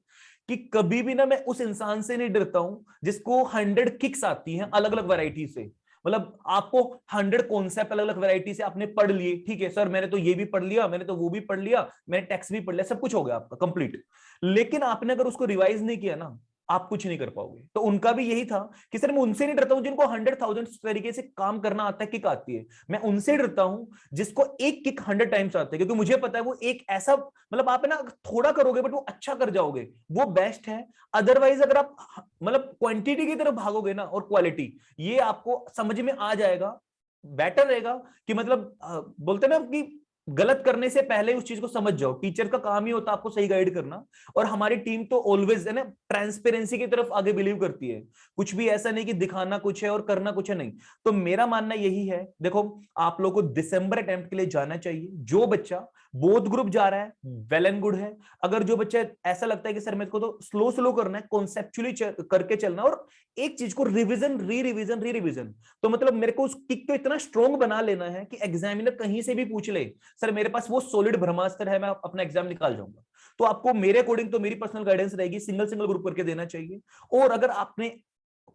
कि कभी भी ना मैं उस इंसान से नहीं डरता हूं जिसको 100 किक्स आती हैं अलग अलग वैरायटी से। मतलब आपको 100 कॉन्सेप्ट अलग अलग वैरायटी से आपने पढ़ लिए, ठीक है सर मैंने तो ये भी पढ़ लिया, मैंने तो वो भी पढ़ लिया, मैंने टेक्स्ट भी पढ़ लिया, सब कुछ हो गया आपका कंप्लीट, लेकिन आपने अगर उसको रिवाइज नहीं किया ना आप कुछ नहीं कर पाओगे। तो उनका भी यही था कि सर मैं उनसे नहीं डरता हूं जिनको 100,000 तरीके से काम करना आता है, किक आती है, मैं उनसे डरता हूं जिसको एक किक 100 टाइम्स आते हैं, क्योंकि मुझे पता है वो एक ऐसा मतलब आप है ना थोड़ा करोगे बट वो अच्छा कर जाओगे, वो बेस्ट है। अदरवाइज अगर आप मतलब क्वांटिटी की तरफ भागोगे ना और क्वालिटी, ये आपको समझ में आ जाएगा, बेटर रहेगा कि मतलब बोलते हैं ना कि गलत करने से पहले उस चीज को समझ जाओ। टीचर का काम ही होता है आपको सही गाइड करना, और हमारी टीम तो ऑलवेज है ना ट्रांसपेरेंसी की तरफ आगे बिलीव करती है, कुछ भी ऐसा नहीं कि दिखाना कुछ है और करना कुछ है, नहीं। तो मेरा मानना यही है, देखो आप लोगों को दिसंबर अटेम्प्ट के लिए जाना चाहिए। जो बच्चा बोथ ग्रुप जा रहा है वेल एंड गुड है, अगर जो बच्चा ऐसा लगता है कि सर मेरे को तो स्लो स्लो करना है, कॉन्सेप्चुअली करके चलना, और एक चीज को रिवीजन री रिवीजन, तो मतलब मेरे को उस किक को इतना स्ट्रॉन्ग बना लेना है कि एग्जामिनर कहीं से भी पूछ ले सर मेरे पास वो सॉलिड ब्रह्मास्त्र है, मैं अपना एग्जाम निकाल जाऊंगा। तो आपको मेरे अकॉर्डिंग तो मेरी पर्सनल गाइडेंस रहेगी, सिंगल ग्रुप करके देना चाहिए। और अगर आपने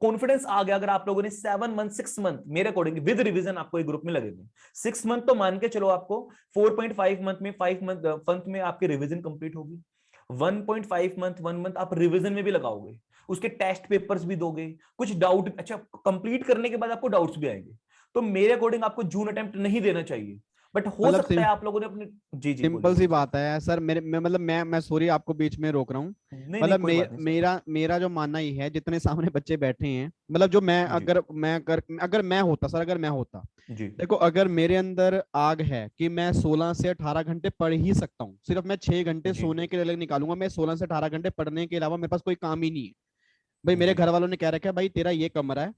कॉन्फिडेंस आ गया, अगर आप लोगों ने 7 मंथ 6 मंथ मेरे अकॉर्डिंग विद रिवीजन आपको एक ग्रुप में लगेंगे, 6 मंथ तो मान के चलो आपको, 4.5 मंथ में 5 मंथ में आपकी रिवीजन कंप्लीट होगी, 1.5 मंथ 1 मंथ आप रिवीजन में भी लगाओगे, उसके टेस्ट पेपर्स भी दोगे, कुछ डाउट अच्छा कंप्लीट करने के बाद आपको डाउट्स भी आएंगे। तो मेरे अकॉर्डिंग आपको जून अटेम्प्ट नहीं देना चाहिए, बट हो मतलब सकता है आप लोगों ने अपने जी बोलिए सिंपल सी बोलिए सर। बात है सर, मेरे मतलब मैं सॉरी आपको बीच में रोक रहा हूँ। नहीं नहीं मतलब कोई बात नहीं सर। मेरा मेरा जो मानना ही है, जितने सामने बच्चे बैठे हैं, मतलब जो मैं जी अगर मैं होता सर, अगर मैं होता, जी देखो अगर मेरे अंदर आग है कि मैं 16 से 18 घंटे पढ़ ही सकता हूँ, सिर्फ मैं 6 घंटे जी सोने के लिए अलग निकालूंगा, मैं 16 से 18 घंटे पढ़ने के अलावा मेरे पास कोई काम ही नहीं है। भाई मेरे जी घर वालों ने कह रखा है, भाई तेरा ये कमरा है,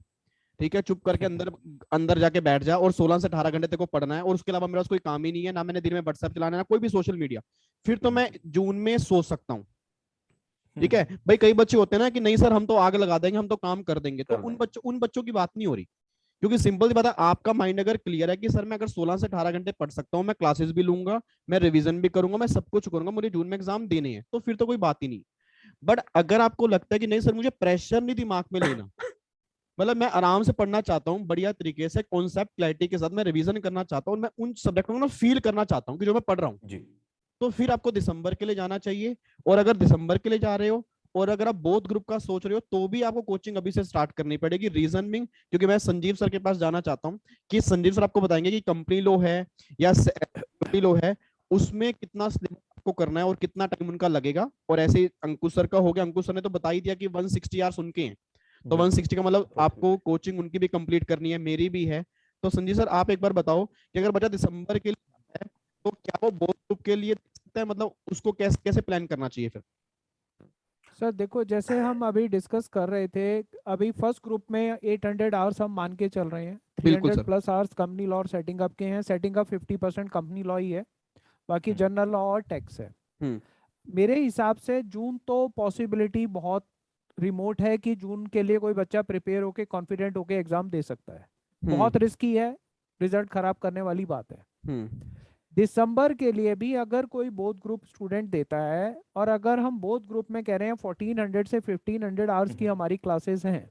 ठीक है, चुप करके अंदर अंदर जाके बैठ जा, और 16 से 18 घंटे तेरे को पढ़ना है, और उसके अलावा मेरे पास कोई काम ही नहीं है, ना मैंने दिन में व्हाट्सएप चलाना है, ना कोई भी सोशल मीडिया, फिर तो मैं जून में सोच सकता हूँ। ठीक है भाई, कई बच्चे होते हैं ना कि नहीं सर हम तो आग लगा देंगे, हम तो काम कर देंगे, तो कर दें। उन बच्चों की बात नहीं हो रही। क्योंकि सिंपल सी बात है, आपका माइंड अगर क्लियर है कि सर मैं अगर 16 से 18 घंटे पढ़ सकता हूँ, मैं क्लासेस भी लूंगा, मैं रिवीजन भी करूंगा, मैं सब कुछ करूंगा, मुझे जून में एग्जाम देने हैं, तो फिर तो कोई बात ही नहीं। बट अगर आपको लगता है कि नहीं सर मुझे प्रेशर नहीं दिमाग में लेना, मतलब मैं आराम से पढ़ना चाहता हूँ, बढ़िया तरीके से कॉन्सेप्ट क्लैरिटी के साथ मैं रिवीजन करना चाहता हूँ, मैं उन सब्जेक्टों को ना फील करना चाहता हूँ कि जो मैं पढ़ रहा हूँ, जी तो फिर आपको दिसंबर के लिए जाना चाहिए। और अगर दिसंबर के लिए जा रहे हो, और अगर आप बोथ ग्रुप का सोच रहे हो, तो भी आपको कोचिंग अभी से स्टार्ट करनी पड़ेगी। रीजन बिंग, क्योंकि मैं संजीव सर के पास जाना चाहता हूँ कि संजीव सर आपको बताएंगे कि कंपनी लॉ है या कंपनी लॉ है, उसमें कितना सिलेबस आपको करना है और कितना टाइम उनका लगेगा। और ऐसे अंकुश सर का हो गया, अंकुश सर ने तो बता ही दिया कि 160 आवर्स उनके हैं, तो बिल्कुल 160 का मतलब आपको अप्रोक्सीमेट। कोचिंग उनकी भी कंप्लीट करनी है, मेरी भी है। तो संजीव सर आप एक बार बताओ कि अगर बच्चा दिसंबर के लिए है, तो क्या वो बोथ ग्रुप के लिए दे सकता है, मतलब उसको कैसे कैसे प्लान करना चाहिए फिर? सर देखो, जैसे हम अभी डिस्कस कर रहे थे, अभी फर्स्ट ग्रुप में 800 आवर्स हम मान के चल रहे हैं, बिल्कुल 300 sir. Plus hours company law और सेटिंग अप के हैं। सेटिंग अप 50% कंपनी लॉ ही है, बाकी हम्म जनरल लॉ और टैक्स है। हम्म मेरे हिसाब से जून तो पॉसिबिलिटी बहुत रिमोट है कि जून के लिए कोई बच्चा प्रिपेयर होके कॉन्फिडेंट होके एग्जाम दे सकता है। बहुत हम्म रिस्की है, रिजल्ट खराब करने वाली बात है। हम्म दिसंबर के लिए भी अगर कोई बोथ ग्रुप स्टूडेंट देता है, और अगर हम बोथ ग्रुप में कह रहे हैं 1400 से 1500 आवर्स की हम्म हमारी क्लासेस हैं,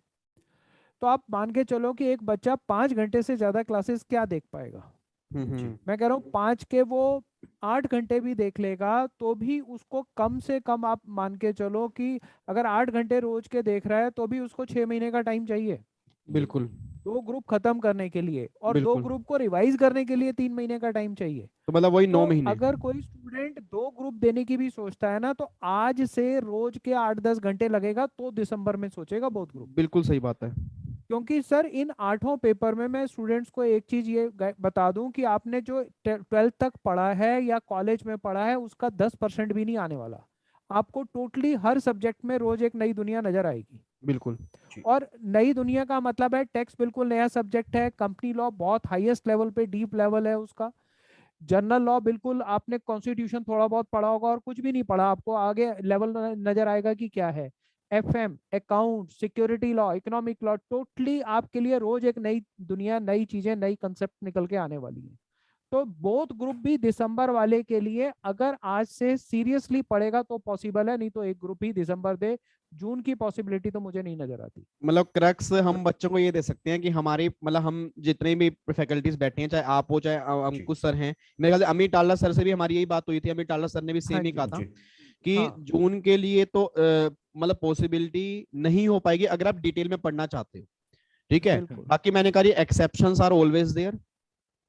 तो आप मान के चलो कि एक बच्चा 5 घंटे से ज़्यादा क्लासेस क्या देख पाएगा। जी मैं कह रहा हूँ 5 के वो 8 घंटे भी देख लेगा, तो भी उसको कम से कम आप मान के चलो कि अगर 8 घंटे रोज के देख रहा है तो भी उसको 6 महीने का टाइम चाहिए बिल्कुल। 2 ग्रुप खत्म करने के लिए, और दो बिल्कुल, ग्रुप को रिवाइज करने के लिए 3 महीने का टाइम चाहिए। तो मतलब वही तो 9 महीने। अगर कोई स्टूडेंट 2 ग्रुप देने की भी सोचता है ना, तो आज से रोज के 8-10 घंटे लगेगा, तो दिसंबर में सोचेगा बहुत ग्रुप। बिल्कुल सही बात है। क्योंकि सर इन 8 पेपर में मैं स्टूडेंट्स को एक चीज ये बता दूं कि आपने जो 12th तक पढ़ा है या कॉलेज में पढ़ा है उसका 10% भी नहीं आने वाला। आपको टोटली हर सब्जेक्ट में रोज एक नई दुनिया नजर आएगी। बिल्कुल। और नई दुनिया का मतलब है टैक्स बिल्कुल नया सब्जेक्ट है, कंपनी लॉ बहुत हाईएस्ट लेवल पे डीप लेवल है उसका, जनरल लॉ बिल्कुल आपने कॉन्स्टिट्यूशन थोड़ा बहुत पढ़ा होगा और कुछ भी नहीं पढ़ा, आपको आगे लेवल नजर आएगा कि क्या है, FM, account, security law, economic law, totally आपके लिए रोज एक नई दुनिया, नई चीजें, नई कंसेप्ट निकल के आने वाली है। तो बोथ ग्रुप भी दिसंबर वाले के लिए अगर आज से सीरियसली पढ़ेगा तो पॉसिबल है, नहीं तो एक ग्रुप ही दिसंबर दे, जून की पॉसिबिलिटी तो मुझे नहीं नजर आती। मतलब क्रक्स हम बच्चों को ये दे सकते हैं कि हमारी मतलब हम जितने भी फैकल्टीज बैठे हैं, चाहे आप हो चाहे अंकुश सर हैं, मेरे ख्याल से अमित टाल्ला सर से भी हमारी यही बात हुई थी, अमित टाल्ला सर ने भी हाँ सेम ही जी। कहा था कि हाँ जून के लिए तो मतलब पॉसिबिलिटी नहीं हो पाएगी अगर आप डिटेल में पढ़ना चाहते हो। ठीक है, बिल्कुल बाकी मैंने कहा एक्सेप्शंस आर ऑलवेज देयर।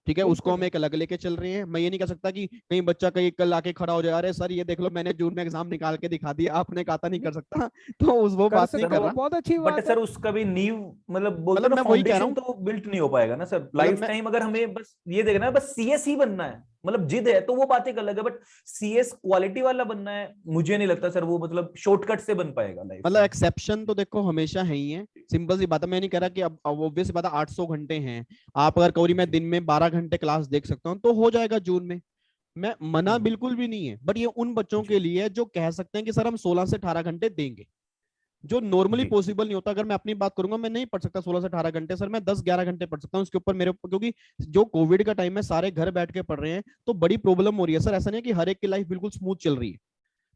ठीक है, उसको हम बिल्कुल। एक अलग लेके चल रहे हैं। मैं ये नहीं कह सकता कि कहीं बच्चा कहीं कल आके खड़ा हो जाए, अरे सर ये देख लो मैंने जून में एग्जाम निकाल के दिखा दिया, आपने कहा था नहीं कर नहीं, सकता। तो उस वो कर बात नहीं सकते सर कर हो, रहा। बहुत अच्छी बट बात है। सर उसका भी नींव मतलब बोलते मतलब हैं ना, मैं वही कह रहा फाउंडेशन हूँ, तो बिल्ट नहीं हो पाएगा ना सर मतलब लाइफ मैं टाइम। अगर हमें बस ये देखना है बस सीएस ही बनना है, मतलब जिद है तो वो बात एक अलग है, बट सीएस क्वालिटी वाला बनना है, मुझे नहीं लगता सर वो मतलब शॉर्टकट से बन पाएगा लाइफ मतलब में। एक्सेप्शन तो देखो हमेशा है ही है। सिंपल सी बात है, मैं नहीं कह रहा कि अब ऑब्वियस बात है 800 घंटे हैं, आप अगर कहोरी मैं दिन में 12 घंटे क्लास देख सकता हूँ तो हो जाएगा जून में। मैं मना बिल्कुल भी नहीं है, बट ये उन बच्चों के जी लिए है जो कह सकते हैं कि सर हम 16 से 18 घंटे देंगे, जो नॉर्मली जी पॉसिबल नहीं होता। अगर मैं अपनी बात करूंगा, मैं नहीं पढ़ सकता 16 से 18 घंटे सर, मैं 10-11 घंटे पढ़ सकता हूँ उसके ऊपर मेरे ऊपर, क्योंकि जो कोविड का टाइम है सारे घर बैठ के पढ़ रहे हैं तो बड़ी प्रॉब्लम हो रही है सर। ऐसा नहीं है कि हर एक की लाइफ बिल्कुल स्मूथ चल रही है,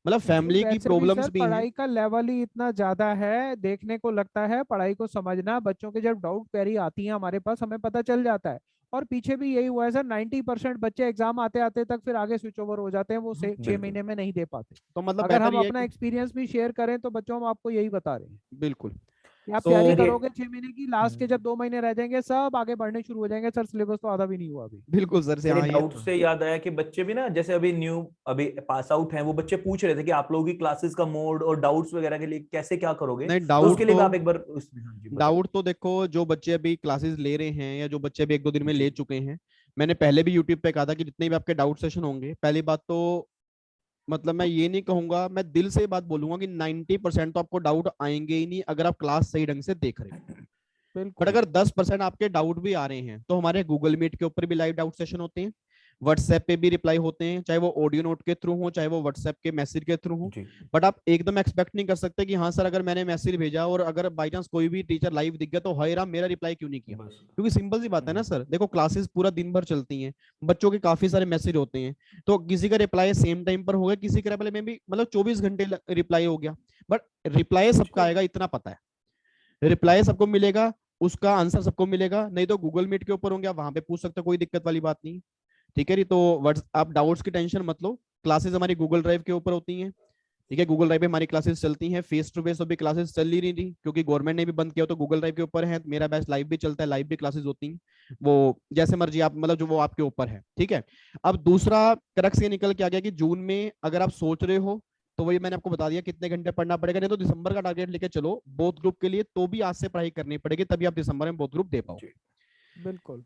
मतलब नहीं फैमिली की वैसे भी सर प्रॉब्लम्स भी हैं। पढ़ाई का लेवल ही इतना ज्यादा है, देखने को लगता है पढ़ाई को समझना, बच्चों के जब डाउट क्वेरी आती है हमारे पास हमें पता चल जाता है। और पीछे भी यही हुआ है सर, 90% बच्चे एग्जाम आते आते तक फिर आगे स्विच ओवर हो जाते हैं, वो 6 बिल्कुल। महीने में नहीं दे पाते। तो मतलब अगर बेहतर हम ये है अपना कि एक्सपीरियंस भी शेयर करें तो बच्चों हम आपको यही बता रहे हैं बिल्कुल। कि आप तो तैयारी चलिए। करोगे 6 महीने की, लास्ट के जब 2 महीने रह जाएंगे सब आगे बढ़ने शुरू हो जाएंगे, सर सिलेबस तो आधा भी नहीं हुआ अभी। बिल्कुल सर से, चलिए, हाँ ये डाउट तो है। से याद आया कि बच्चे भी ना जैसे अभी न्यू अभी पास आउट हैं, वो बच्चे पूछ रहे थे कि आप लोगों की क्लासेस का मोड और डाउट्स वगैरह के लिए कैसे क्या करोगे, नहीं तो डाउट उसके लिए तो, भी आप एक बार हाँ जी बताइए। डाउट तो देखो जो बच्चे अभी क्लासेस ले रहे हैं या जो बच्चे अभी 1-2 दिन में ले जी चुके हैं, मैंने पहले भी यूट्यूब पे कहा था कि जितने भी आपके डाउट सेशन होंगे, पहली बात तो मतलब मैं ये नहीं कहूंगा, मैं दिल से बात बोलूंगा कि 90% तो आपको डाउट आएंगे ही नहीं अगर आप क्लास सही ढंग से देख रहे हो। बट बिल्कुल अगर 10% आपके डाउट भी आ रहे हैं तो हमारे गूगल मीट के ऊपर भी लाइव डाउट सेशन होते हैं, व्हाट्सएप पे भी रिप्लाई होते हैं, चाहे वो ऑडियो नोट के थ्रू हो चाहे वो व्हाट्सएप के मैसेज के थ्रू हो। जी बट आप एकदम एक्सपेक्ट नहीं कर सकते कि हाँ सर अगर मैंने मैसेज भेजा और अगर बाई चांस कोई भी टीचर लाइव दिख गया तो हाय राम मेरा रिप्लाई क्यों नहीं किया। बस। क्योंकि सिंपल सी बात है ना सर, देखो क्लासेस पूरा दिन भर चलती हैं, बच्चों के काफी सारे मैसेज होते हैं, तो किसी का रिप्लाई सेम टाइम पर होगा, किसी का रिप्लाई में भी मतलब 24 घंटे रिप्लाई हो गया, बट रिप्लाई सबका आएगा इतना पता है, रिप्लाई सबको मिलेगा, उसका आंसर सबको मिलेगा। नहीं तो गूगल मीट के ऊपर होंगे, आप वहां पे पूछ सकते हो, कोई दिक्कत वाली बात नहीं। ठीक है जी, तो आप डाउट्स की टेंशन मत लो, क्लासेस हमारी गूगल ड्राइव के ऊपर होती हैं। ठीक है, गूगल ड्राइव पे हमारी क्लासेस चलती हैं, फेस टू फेस तो भी क्लासेस चल ही नहीं रही क्योंकि गवर्नमेंट ने भी बंद किया, तो गूगल ड्राइव के ऊपर है, मेरा बैच लाइव भी चलता है, लाइव भी क्लासेस होती हैं, वो जैसे मर्जी आप मतलब जो वो आपके ऊपर है। ठीक है, अब दूसरा क्रक्स ये निकल के आ गया कि जून में अगर आप सोच रहे हो तो वही मैंने आपको बता दिया कितने घंटे पढ़ना पड़ेगा, नहीं तो दिसंबर का टारगेट लेके चलो बोथ ग्रुप के लिए, तो भी आज से पढ़ाई करनी पड़ेगी तभी आप दिसंबर में बोथ ग्रुप दे पाओ। जी बिल्कुल।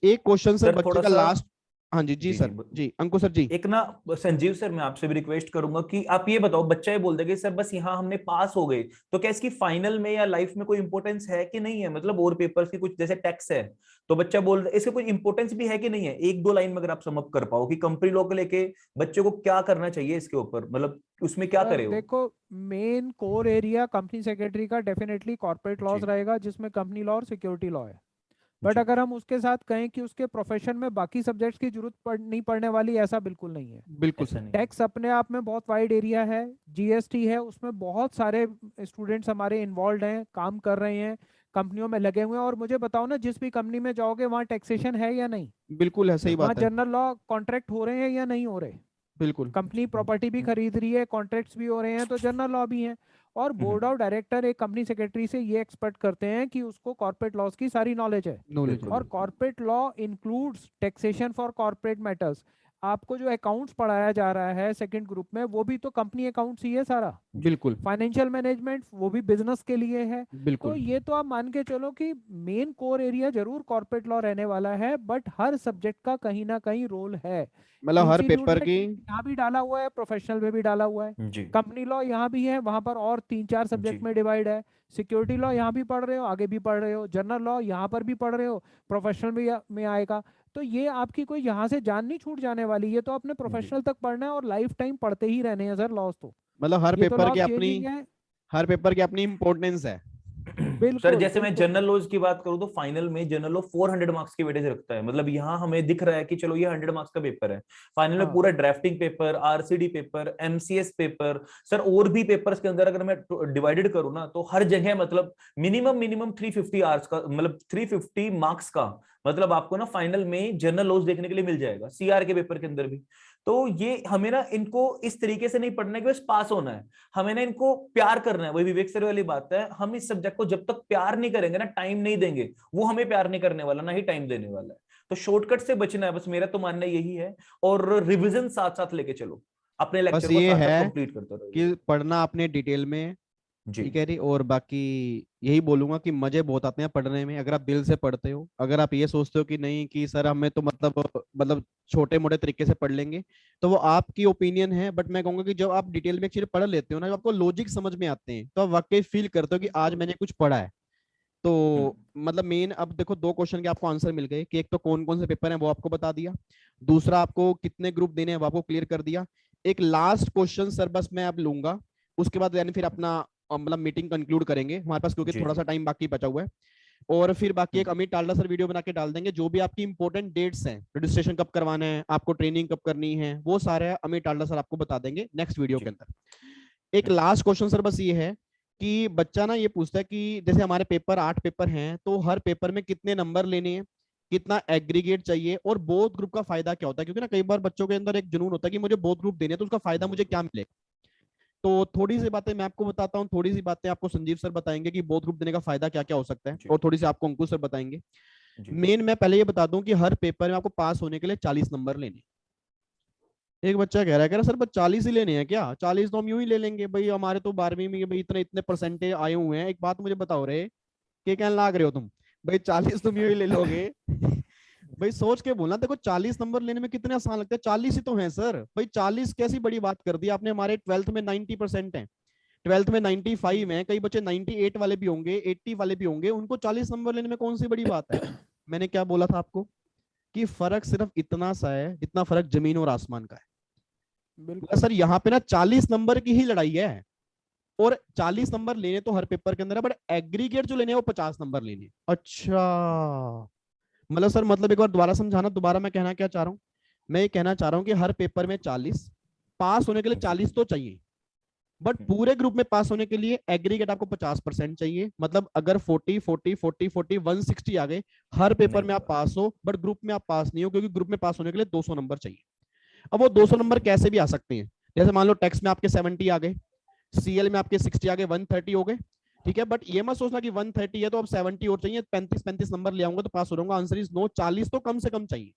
एक क्वेश्चन सर सर बच्चे थोड़ा का सा। लास्ट। हाँ जी जी जी सर, जी जी अंकुश सर जी। एक ना संजीव सर, मैं आपसे भी रिक्वेस्ट करूंगा कि आप ये बताओ, बच्चा ये बोल दे कि सर बस यहाँ हमने पास हो गए, तो क्या इसकी फाइनल में या लाइफ में कोई इंपॉर्टेंस है कि नहीं है, मतलब और पेपर्स की कुछ जैसे टैक्स है, तो बच्चा बोल रहा है इसका कोई इंपॉर्टेंस भी है कि नहीं है, एक दो लाइन में अगर आप समअप कर पाओ कि कंपनी लॉ को लेके बच्चे को क्या करना चाहिए इसके ऊपर, मतलब उसमें क्या सर करे वो। देखो, main core area company secretary का डेफिनेटली कॉर्पोरेट लॉज जी रहेगा जिसमें कंपनी लॉ और सिक्योरिटी लॉ है। बट जी अगर हम उसके साथ कहें कि उसके प्रोफेशन में बाकी सब्जेक्ट्स की जरूरत नहीं पड़ने वाली, ऐसा बिल्कुल नहीं है। बिल्कुल ऐसा सर। नहीं है। टैक्स अपने आप में बहुत वाइड एरिया है, जीएसटी है, उसमें बहुत सारे स्टूडेंट्स हमारे इन्वॉल्व हैं, काम कर रहे हैं, कंपनियों में लगे हुए हैं। और मुझे बताओ ना, जिस भी कंपनी में जाओगे वहाँ टैक्सेशन है या नहीं, बिल्कुल है, सही वहाँ बात है। जनरल लॉ कॉन्ट्रैक्ट हो रहे हैं या नहीं हो रहे, बिल्कुल। कंपनी प्रॉपर्टी भी खरीद रही है, कॉन्ट्रैक्ट्स भी हो रहे हैं, तो जनरल लॉ भी है। और बोर्ड ऑफ डायरेक्टर एक कंपनी सेक्रेटरी से ये एक्सपेक्ट करते हैं कि उसको कॉर्पोरेट लॉज की सारी नॉलेज है। नॉलेज है। और corporate law includes taxation for corporate matters. आपको जो अकाउंट्स पढ़ाया जा रहा है सेकंड ग्रुप में, वो भी तो कंपनी अकाउंट्स ही है सारा। बिल्कुल फाइनेंशियल मैनेजमेंट वो भी बिजनेस के लिए है। तो बिल्कुल। ये तो आप मान के चलो कि मेन कोर एरिया जरूर कॉर्पोरेट लॉ रहने वाला है, बट हर सब्जेक्ट का कहीं ना कहीं रोल है। मतलब हर इंस्टीट्यूट पेपर में की। यहाँ भी डाला हुआ है, प्रोफेशनल में भी डाला हुआ है, जी कंपनी लॉ यहाँ भी है, वहां पर और 3-4 जी सब्जेक्ट में डिवाइड है। सिक्योरिटी लॉ यहाँ भी पढ़ रहे हो, आगे भी पढ़ रहे हो, जनरल लॉ यहाँ पर भी पढ़ रहे हो, प्रोफेशनल में आएगा। तो ये आपकी कोई यहाँ से जान नहीं छूट जाने वाली, ये तो अपने जी। प्रोफेशनल तक पढ़ना है और लाइफ टाइम पढ़ते ही रहने हैं सर लॉस तो। मतलब हर ये तो पेपर की लॉस अपनी, चेंजिंग है। हर पेपर की अपनी इम्पोर्टेंस है। सर बिल्कुल जैसे मैं बिल्कुल। जनरल लॉज की बात करूं तो फाइनल में जनरल लॉ 400 मार्क्स की वेटेज रखता है। मतलब यहाँ हमें दिख रहा है कि चलो ये 100 मार्क्स का पेपर है, फाइनल में हाँ पूरा drafting paper, RCD paper, MCS paper, sir और भी पेपर्स के अंदर अगर मैं डिवाइडेड करूँ ना तो हर जगह मतलब मिनिमम 350 आवर्स का, मतलब 350 मार्क्स का मतलब आपको ना फाइनल में जनरल लॉज देखने के लिए मिल जाएगा, सीआर के पेपर के अंदर भी। तो ये हमें ना इनको इस तरीके से नहीं पढ़ना है कि बस पास होना है, हमें ना इनको प्यार करना है। वही विवेक सर वाली बात है, हम इस सब्जेक्ट को जब तक प्यार नहीं करेंगे ना, टाइम नहीं देंगे, वो हमें प्यार नहीं करने वाला, ना ही टाइम देने वाला है। तो शॉर्टकट से बचना है, बस मेरा तो मानना यही है। और रिविजन साथ साथ लेके चलो, अपने बस लेक्चर को ये साथ साथ है कंप्लीट करते रहो। कि पढ़ना अपने डिटेल में, जी ठीक है जी। और बाकी यही बोलूंगा कि मजे बहुत आते हैं पढ़ने में अगर आप दिल से पढ़ते हो। अगर आप ये सोचते हो कि नहीं कि सर हमें तो मतलब छोटे मोटे तरीके से पढ़ लेंगे, तो वो आपकी ओपिनियन है। बट मैं कहूंगा कि जब आप डिटेल में एक चीज पढ़ लेते हो ना, जब आपको लॉजिक समझ में आते हैं, तो आप वाकई फील करते हो कि आज बिल्कुल मैंने कुछ पढ़ा है। हम्म, तो मतलब मेन अब देखो, दो क्वेश्चन के आपको आंसर मिल गए कि एक तो कौन कौन से पेपर हैं वो आपको बता दिया, दूसरा आपको कितने ग्रुप देने हैं वो आपको क्लियर कर दिया। एक लास्ट क्वेश्चन सर बस मैं अब लूंगा, उसके बाद यानी फिर अपना मतलब मीटिंग कंक्लूड करेंगे हमारे पास, क्योंकि जी थोड़ा जी सा टाइम बाकी बचा हुआ है। और फिर बाकी एक हम्म, अमित टाल्डा सर वीडियो बना के डाल देंगे, जो भी आपकी इंपॉर्टेंट डेट्स हैं, रजिस्ट्रेशन कब करवाना है, आपको ट्रेनिंग कब करनी है, वो सारे अमित टाल्डा सर आपको बता देंगे नेक्स्ट वीडियो के जी अंदर। एक लास्ट क्वेश्चन सर बस ये है कि बच्चा ना ये पूछता है कि जैसे हमारे पेपर 8 पेपर हैं, तो हर पेपर में कितने नंबर लेने हैं, कितना एग्रीगेट चाहिए, और बोथ ग्रुप का फायदा क्या होता है। क्योंकि ना कई बार बच्चों के अंदर एक जुनून होता है कि मुझे बोथ ग्रुप देने हैं, तो उसका फायदा मुझे बहुत क्या मिलेगा। तो थोड़ी सी बातें मैं आपको बताता हूँ, थोड़ी सी बातें आपको संजीव सर बताएंगे कि बोथ ग्रुप देने का फायदा क्या क्या हो सकता है, जी और थोड़ी सी आपको अंकुश सर बताएंगे। जी मेन मैं पहले ये बता दूं कि हर पेपर में आपको पास होने के लिए 40 नंबर लेने। एक बच्चा कह रहा है सर बस 40 ही लेने हैं क्या, 40 तो हम यूं ही ले लेंगे भाई, हमारे तो 12वीं में भाई इतने इतने परसेंटेज आए हुए हैं। एक बात मुझे बताओ रे, क्या कहने लाग रहे हो तुम, भाई 40 तुम यूं ही ले लोगे। भाई सोच के बोलना, देखो 40 नंबर लेने में कितने आसान लगते हैं, 40 ही तो हैं सर भाई, 40 कैसी बड़ी बात कर दी आपने। हमारे 12th में 90% है, 12th में 95 है, कई बच्चे 98 वाले भी होंगे, 80 वाले भी होंगे, उनको 40 नंबर लेने में कौन सी बड़ी बात है। मैंने क्या बोला था आपको कि फर्क सिर्फ इतना सा है जितना फर्क जमीन और आसमान का है। मतलब बिल्कुल। सर यहाँ पे ना 40 नंबर की ही लड़ाई है, और 40 नंबर लेने तो हर पेपर के अंदर है, बट एग्रीगेट जो लेने हैं वो 50 नंबर लेने हैं। अच्छा, मतलब सर मतलब एक बार दोबारा समझाना, दोबारा मैं कहना क्या चाह रहा हूँ। मैं ये कहना चाह रहा हूँ कि हर पेपर में 40, पास होने के लिए जी 40 तो चाहिए, बट पूरे ग्रुप में पास होने के लिए एग्रीगेट आपको 50% चाहिए। मतलब अगर 40 40 40 40 160 आ गए, हर पेपर नहीं में आप होगा। पास हो, बट ग्रुप में आप पास नहीं हो, क्योंकि ग्रुप में पास होने के लिए 200 नंबर चाहिए। अब वो 200 नंबर कैसे भी आ सकते हैं, जैसे मान लो टेक्स्ट में आपके 70 आ गए, सीएल में आपके 60 आ गए, 130 हो गए, ठीक है। बट ये मत सोचना कि 130 है तो अब 70 और चाहिए, 35 नंबर ले आऊंगा तो पास हो जाऊंगा। आंसर इज नो, 40 तो कम से कम चाहिए,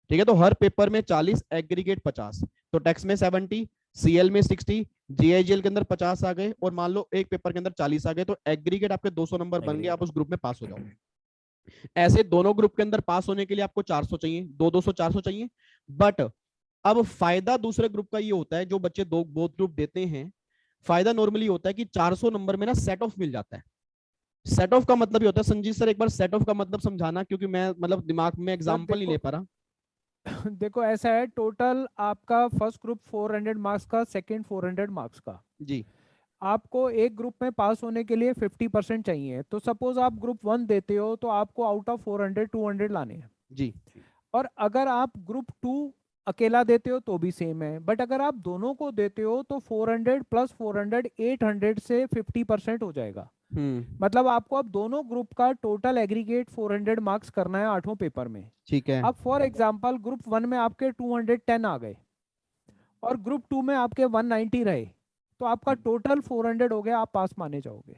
ठीक है। तो हर पेपर में 40, एग्रीगेट 50। तो टेक्स्ट में 70, सीएल में 60, जीआईजीएल के अंदर 50 आ गए, और मान लो एक पेपर के अंदर 40 आ गए, तो एग्रीगेट आपके 200 नंबर बन गए, एग्रीगेट आप उस ग्रुप में पास हो हो जाओगे। ऐसे दोनों ग्रुप के अंदर पास होने के लिए आपको 400 चाहिए, 200 400 चाहिए। बट अब फायदा दूसरे ग्रुप का ये होता है, जो बच्चे दो बोथ ग्रुप देते हैं, फायदा नॉर्मली होता है कि 400 नंबर में ना सेट ऑफ मिल जाता है। सेट ऑफ का मतलब ये होता है, संजीत सर एक बार सेट ऑफ का मतलब समझाना, क्योंकि मैं मतलब दिमाग में सर एग्जांपल नहीं ले देखो, पा रहा। देखो ऐसा है, टोटल आपका फर्स्ट ग्रुप 400 मार्क्स का, सेकंड 400 मार्क्स का। जी आपको एक ग्रुप में पास होने के लिए 50% चाहिए। तो सपोज आप ग्रुप 1 देते हो तो आपको आउट ऑफ 400 200 लाने हैं। जी जी और अगर आप ग्रुप 2 अकेला देते हो तो भी सेम है, बट अगर आप दोनों को देते हो तो 400 प्लस 400 800 से 50% हो जाएगा। मतलब आपको अब दोनों ग्रुप का टोटल एग्रीगेट 400 मार्क्स करना है 8 पेपर में। ठीक है। अब फॉर एग्जांपल ग्रुप 1 में आपके 210 आ गए और ग्रुप 2 में आपके 190 रहे, तो आपका टोटल 400 हो गया, आप पास माने जाओगे।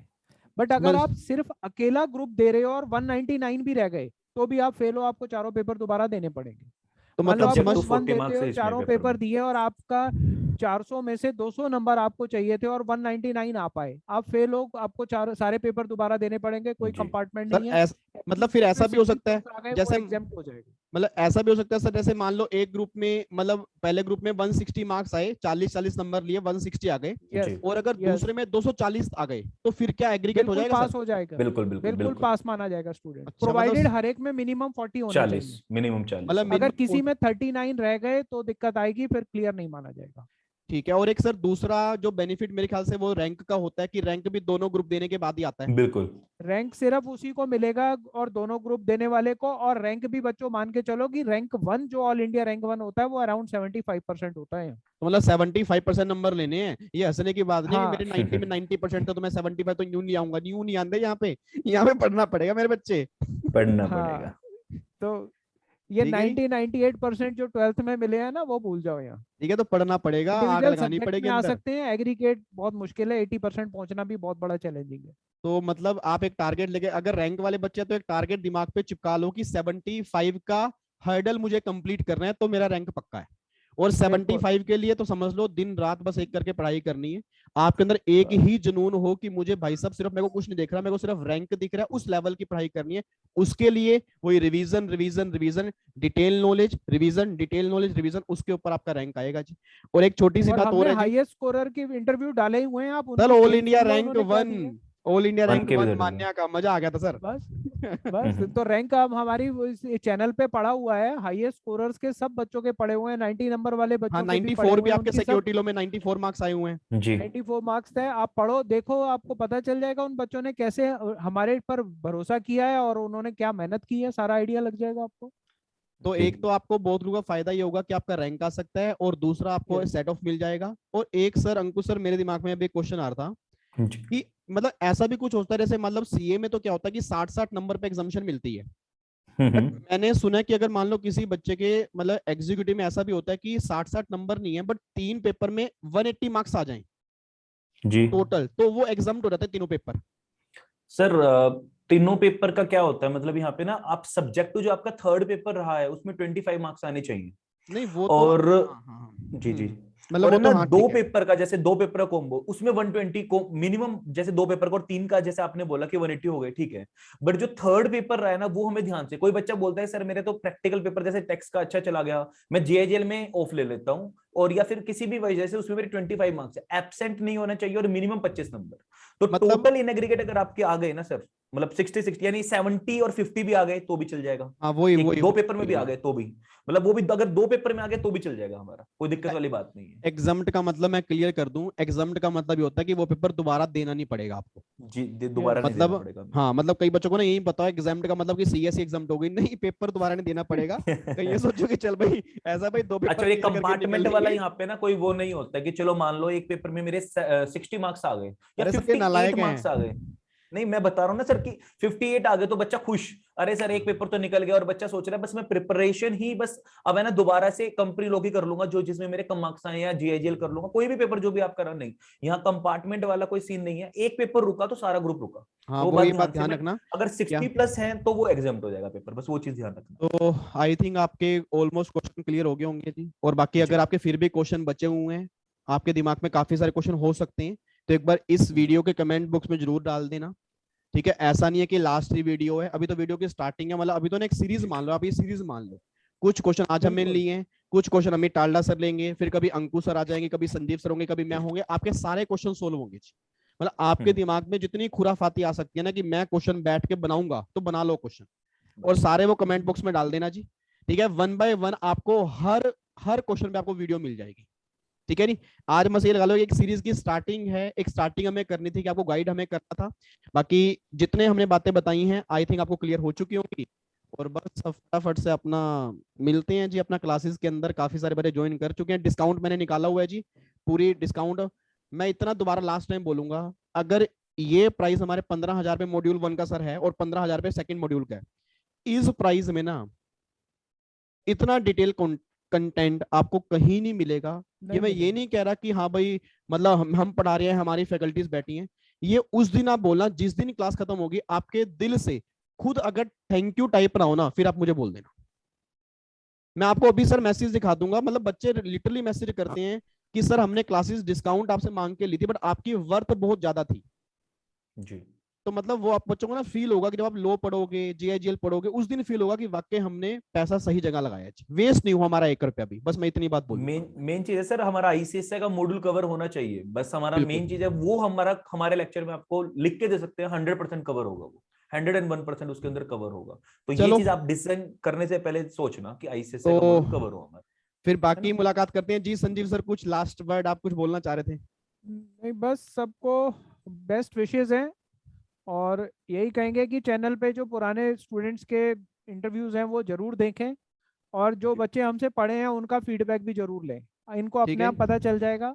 बट अगर समझ। आप सिर्फ अकेला ग्रुप दे रहे हो और 199 भी रह गए तो भी आप फेल हो, आपको चारों पेपर दोबारा देने पड़ेंगे। तो मान लो मतलब आप Subject समझ, to ग्रुप 1 40 देते marks हो, है इसमें चारों पेपर पेपर में। दिए और आपका 400 में से 200 नंबर आपको चाहिए थे और 199 आ पाए, आप फेल हो, आपको चार सारे पेपर दोबारा देने पड़ेंगे, कोई जी कंपार्टमेंट सर नहीं है। मतलब फिर जिसमें ऐसा भी हो 60 सकता है, प्लस आ गए वो जैसे एग्जाम हो जाएगा। मतलब ऐसा भी हो सकता है सर, जैसे मान लो एक ग्रुप में, मतलब पहले ग्रुप में 160 मार्क्स आए, 40-40 नंबर लिए, 160 आ गए, यस, जी और अगर यस, दूसरे में 240 आ गए, तो फिर क्या एग्रीगेट हो बिल्कुल जाएगा सर? पास हो जाएगा, बिल्कुल बिल्कुल बिल्कुल बिल्कुल। पास माना जाएगा स्टूडेंट, अच्छा प्रोवाइडेड मतलब हर एक में मिनिमम 40 होने 40, चाहिए। मिनिमम 40। मतलब अगर किसी मिनिमम, में 39 रह गए तो दिक्कत आएगी, फिर क्लियर नहीं माना जाएगा। ठीक है। और एक सर दूसरा जो बेनिफिट मेरे ख्याल से वो रैंक का होता है, कि रैंक भी दोनों ग्रुप देने के बाद ही आता है। बिल्कुल। रैंक सिर्फ उसी को मिलेगा और दोनों ग्रुप देने वाले को, और रैंक भी बच्चों मान के चलो कि रैंक 1 जो ऑल इंडिया रैंक 1 होता है वो अराउंड 75% होता है। तो मतलब 75% नंबर लेने हैं, ये हंसने की बात नहीं है कि हाँ मेरे 90 में 90% था तो मैं 75 तो यूं नहीं आऊंगा, यूं नहीं आंदे यहाँ पे, यहाँ पे पढ़ना पड़ेगा मेरे बच्चे। पढ़ना हाँ, पड़ेगा। तो ये ठीक है नी? 98% जो 12th में मिले हैं ना वो भूल जाओ यहाँ। ठीक है, तो पढ़ना पड़ेगा, आग इंडिविजुअल लगानी सब्जेक्ट पड़ेगी में आ अंदर। सकते हैं, एग्रीगेट बहुत मुश्किल है, 80% पहुंचना भी बहुत बड़ा चैलेंजिंग है। तो मतलब आप एक टारगेट लेके, अगर रैंक वाले बच्चे हैं, तो एक टारगेट दिमाग पे चिपका लो कि 75 का हर्डल मुझे कंप्लीट करना है, तो मेरा रैंक पक्का है। और बिल्कुल 75 के लिए तो समझ लो दिन रात बस एक करके पढ़ाई करनी है। आपके अंदर एक बस। ही जुनून हो कि मुझे भाई साहब सिर्फ, मेरे को कुछ नहीं देख रहा, मेरे को सिर्फ रैंक दिख रहा है, उस लेवल की पढ़ाई करनी है। उसके लिए वही revision revision revision, detail knowledge revision, detail knowledge revision, उसके ऊपर आपका रैंक आएगा जी। और एक छोटी सी और बात और हमने है जी हाईएस्ट स्कोरर के इंटरव्यू डाले ही हुए हैं, आप सर, उनको ऑल खेल इंडिया सुन लो रैंक उन्होंने क्या 1, दिया। ऑल इंडिया वन रैंक के भी 1 दे डाले। मान्या का मजा आ गया था सर। बस, बस तो रैंक अब हमारी चैनल पे पड़ा हुआ है, हाईएस्ट स्कोरर्स के सब बच्चों के पड़े हुए हैं, 90 नंबर वाले हाँ, बच्चों के भी पड़े 94 भी हुए हैं, आपके उनकी सब सिक्योरिटी लो में 94 मार्क्स आए हुए हैं। जी 94 मार्क्स है। आप पढ़ो, देखो, आपको पता चल जाएगा उन बच्चों ने कैसे हमारे पर भरोसा किया है और उन्होंने क्या मेहनत की है, सारा आइडिया लग जाएगा आपको। तो जी एक तो आपको बहुत लोगों का फायदा ये होगा कि आपका रैंक आ सकता है, और दूसरा आपको यस, सेट ऑफ मिल जाएगा। और एक सर, अंकुश सर, मेरे दिमाग में अभी एक क्वेश्चन आ रहा था जी। कि मतलब ऐसा भी कुछ होता है, जैसे मतलब सीए में तो क्या होता है कि 60-60 नंबर पे एग्जामिशन मिलती है। बट हम्म। मैंने सुना है कि अगर मान लो किसी बच्चे के मतलब एग्जीक्यूटिव में ऐसा भी होता है कि 60-60 नंबर नहीं है, बट 3 पेपर में 180 मार्क्स आ जाएं जी टोटल, तो वो एग्जाम हो जाता है तीनों पेपर। सर, तीनों पेपर का क्या होता है, मतलब यहाँ पे ना आप सब्जेक्ट जो आपका थर्ड पेपर रहा है उसमें 25 मार्क्स आने चाहिए। नहीं वो तो, और हाँ हाँ हाँ, जी जी। मतलब और वो है तो ना, हाँ दो ठीक है। पेपर का, जैसे दो पेपर का कॉम्बो उसमें 120 को मिनिमम, जैसे दो पेपर का, और तीन का जैसे आपने बोला कि 180 हो गए, ठीक है। बट जो थर्ड पेपर रहा है ना, वो हमें ध्यान से, कोई बच्चा बोलता है सर मेरे तो प्रैक्टिकल पेपर जैसे टेक्स्ट का अच्छा चला गया, मैं जेएजएल में ऑफ ले लेता हूँ, और या फिर किसी भी वजह से उसमें मेरे 25 मार्क्स है, एब्सेंट नहीं होना चाहिए, और मिनिमम 25 नंबर। तो मतलब टोटल इन एग्रीगेट अगर आपके आ गए ना सर, मतलब 60-60 यानी 70 और 50 भी आ गए तो भी चल जाएगा। हाँ, वही एक वही दो वही पेपर में वही भी आ वही। गए तो भी, मतलब वो भी अगर दो पेपर में आ गए तो भी चल जाएगा हमारा, कोई दिक्कत वाली बात नहीं है। एग्जाम्ड का मतलब मैं क्लियर कर दूं, एग्जाम्ड का मतलब ये होता है कि वो पेपर दोबारा देना नहीं पड़ेगा आपको। जी दोबारा यस, नहीं देना मतलब पड़ेगा हमें। हाँ, मतलब कई बच्चों को ना यही पता है एग्जाम्ड का मतलब कि सीएससी एग्जाम्ड हो गई, नहीं, पेपर दोबारा नहीं देना पड़ेगा। कहीं ये सोचो कि चल भाई, ऐसा भाई दो पेपर अच्छा, ये क्लियर करके निकल कंपार्टमेंट वाला लेंगे। यहाँ पे ना कोई वो नहीं होता कि चलो मान लो एक पेपर में मेरे 60 मार्क्स आ गए या अरे सर, ये 58 नालायक मार्क्स आ हैं। गए। नहीं, मैं बता रहा हूँ ना सर कि 58 आ गए तो बच्चा खुश, अरे सर एक पेपर तो निकल गया, और बच्चा सोच रहा है बस मैं प्रिपरेशन ही बस अब है ना दोबारा से कंपनी लॉ की कर लूंगा, जो जिसमें मेरे कम मार्क्स आए, या जीआईजीएल कर लूंगा, कोई भी पेपर जो भी आप करा। नहीं, यहाँ कंपार्टमेंट वाला कोई सीन नहीं है, एक पेपर रुका तो सारा ग्रुप रुका। हाँ, तो वो वो बात ये बात ध्यान से, ध्यान बट रखना अगर क्या। 60+ है तो वो एग्जाम हो जाएगा पेपर, बस वो चीज ध्यान रखना। तो आई थिंक आपके ऑलमोस्ट क्वेश्चन क्लियर हो गए होंगे जी, और बाकी जी अगर आपके फिर भी क्वेश्चन बचे हुए हैं, आपके दिमाग में काफी सारे क्वेश्चन हो सकते हैं, तो एक बार इस वीडियो के कमेंट बॉक्स में जरूर डाल देना। ठीक है, ऐसा नहीं है कि लास्ट ही वीडियो है, अभी तो वीडियो की स्टार्टिंग है, मतलब अभी तो ना एक सीरीज जी मान लो, आप ये सीरीज मान लो। कुछ क्वेश्चन आज हमने बिल्कुल लिए हैं, कुछ क्वेश्चन अमित टाल्डा सर लेंगे, फिर कभी अंकुश सर आ जाएंगे, कभी संदीप सर होंगे, कभी मैं होंगे, आपके सारे क्वेश्चन सोल्व होंगे जी। मतलब आपके हम्म, दिमाग में जितनी खुराफाती आ सकती है ना कि मैं क्वेश्चन बैठ के बनाऊंगा, तो बना लो क्वेश्चन, और बस सारे वो कमेंट बॉक्स में डाल देना जी। ठीक है, 1 बाय 1 आपको हर हर क्वेश्चन पे आपको वीडियो मिल जाएगी। ठीक है नी। आज बस ये लगा लो कि एक सीरीज की स्टार्टिंग है, एक स्टार्टिंग हमें करनी थी कि आपको गाइड हमें करना था। बाकी जितने हमने बातें बताई हैं आई थिंक आपको क्लियर हो चुकी होंगी। और बस फटाफट से अपना मिलते हैं जी अपना क्लासेस के अंदर, काफी सारे बच्चे ज्वाइन कर चुके हैं, डिस्काउंट मैंने निकाला हुआ है जी, पूरी डिस्काउंट। मैं इतना दोबारा लास्ट टाइम बोलूंगा, अगर ये प्राइस हमारे 15,000 पे मॉड्यूल 1 का सर है, और 15,000 पे सेकंड मॉड्यूल का है, इस प्राइस में ना इतना डिटेल कंटेंट आपको कहीं नहीं मिलेगा। ये नहीं मैं ये मिलेगा। नहीं कह रहा कि हाँ भाई, मतलब हम पढ़ा रहे हैं, हमारी फैकल्टीज बैठी हैं। ये उस दिन आप बोलना जिस दिन क्लास खत्म होगी, आपके दिल से खुद अगर थैंक यू टाइप ना हो ना, फिर आप मुझे बोल देना। मैं आपको अभी सर मैसेज दिखा दूंगा, मतलब बच्चे लिटरली मैसेज करते हैं कि सर हमने क्लासेस डिस्काउंट आपसे मांग के ली थी बट आपकी वर्थ बहुत ज्यादा थी जी। तो मतलब वो आप बच्चों को ना फील होगा कि जब आप लो पढ़ोगे जीआईजीएल पढ़ोगे उस दिन फील होगा कि वाकई हमने पैसा सही जगह लगाया, वेस्ट नहीं हुआ हमारा 1 रुपया भी। बस मैं इतनी बात बोलूंगा। मेन चीज है सर, हमारा आईसीएसई का मॉड्यूल कवर होना चाहिए, बस हमारा बिल्कुल। मेन चीज है वो। हमारे लेक्चर में आपको लिख के दे सकते हैं 100% कवर होगा वो, 101% उसके अंदर कवर होगा। तो ये चलो चीज आप डिजाइन करने से पहले सोचना कि आईसीएसई तो का मॉड्यूल कवर हो हमारा, फिर है बाकी ना। मुलाकात करते हैं। जी संजीव सर कुछ लास्ट वर्ड आप कुछ बोलना चाह रहे थे? नहीं, बस सबको बेस्ट विशेस हैं, और यही कहेंगे कि चैनल पे जो पुराने स्टूडेंट्स के इंटरव्यूज हैं वो जरूर देखें, और जो जी। बच्चे हमसे पढ़े हैं उनका फीडबैक भी जरूर लें। इनको ठीक अपने है। आप पता चल जाएगा।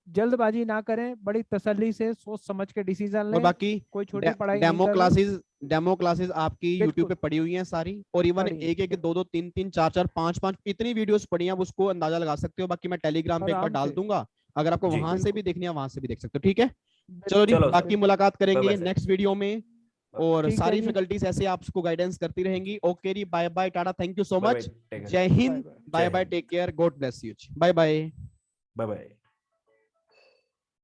जल्दबाजी ना करें, बड़ी तसल्ली से सोच समझ के डिसीजन और लें। बाकी कोई छोटी पढ़ाई नहीं डेमो कर रहे। क्लासेस, डेमो क्लासेस आपकी यूट्यूब बिल्कुल पे पड़ी हुई हैं सारी, और इवन पढ़ी, एक एक दो दो तीन तीन चार चार पांच पांच इतनी वीडियोस पड़ी हैं, आप उसको अंदाजा लगा सकते हो। बाकी मैं टेलीग्राम पे एक बार आराम डाल से। दूंगा, अगर आपको जी वहां से भी बिल्कुल। देखनी है वहां से भी देख सकते हो। ठीक है, चलो जी बिल्कुल चलो सर, बाकी बिल्कुल। मुलाकात बाय बाय करेंगे सर। नेक्स्ट वीडियो में। और ठीक है सारी जी। फैकल्टीज ऐसे आपको गाइडेंस करती रहेंगी। ओके जी, bye bye, tata, thank you so bye bye, much. Take care. जय बाय हिंद, बाय। जय bye bye, Hind. Take care, God bless you. Bye bye. Bye bye.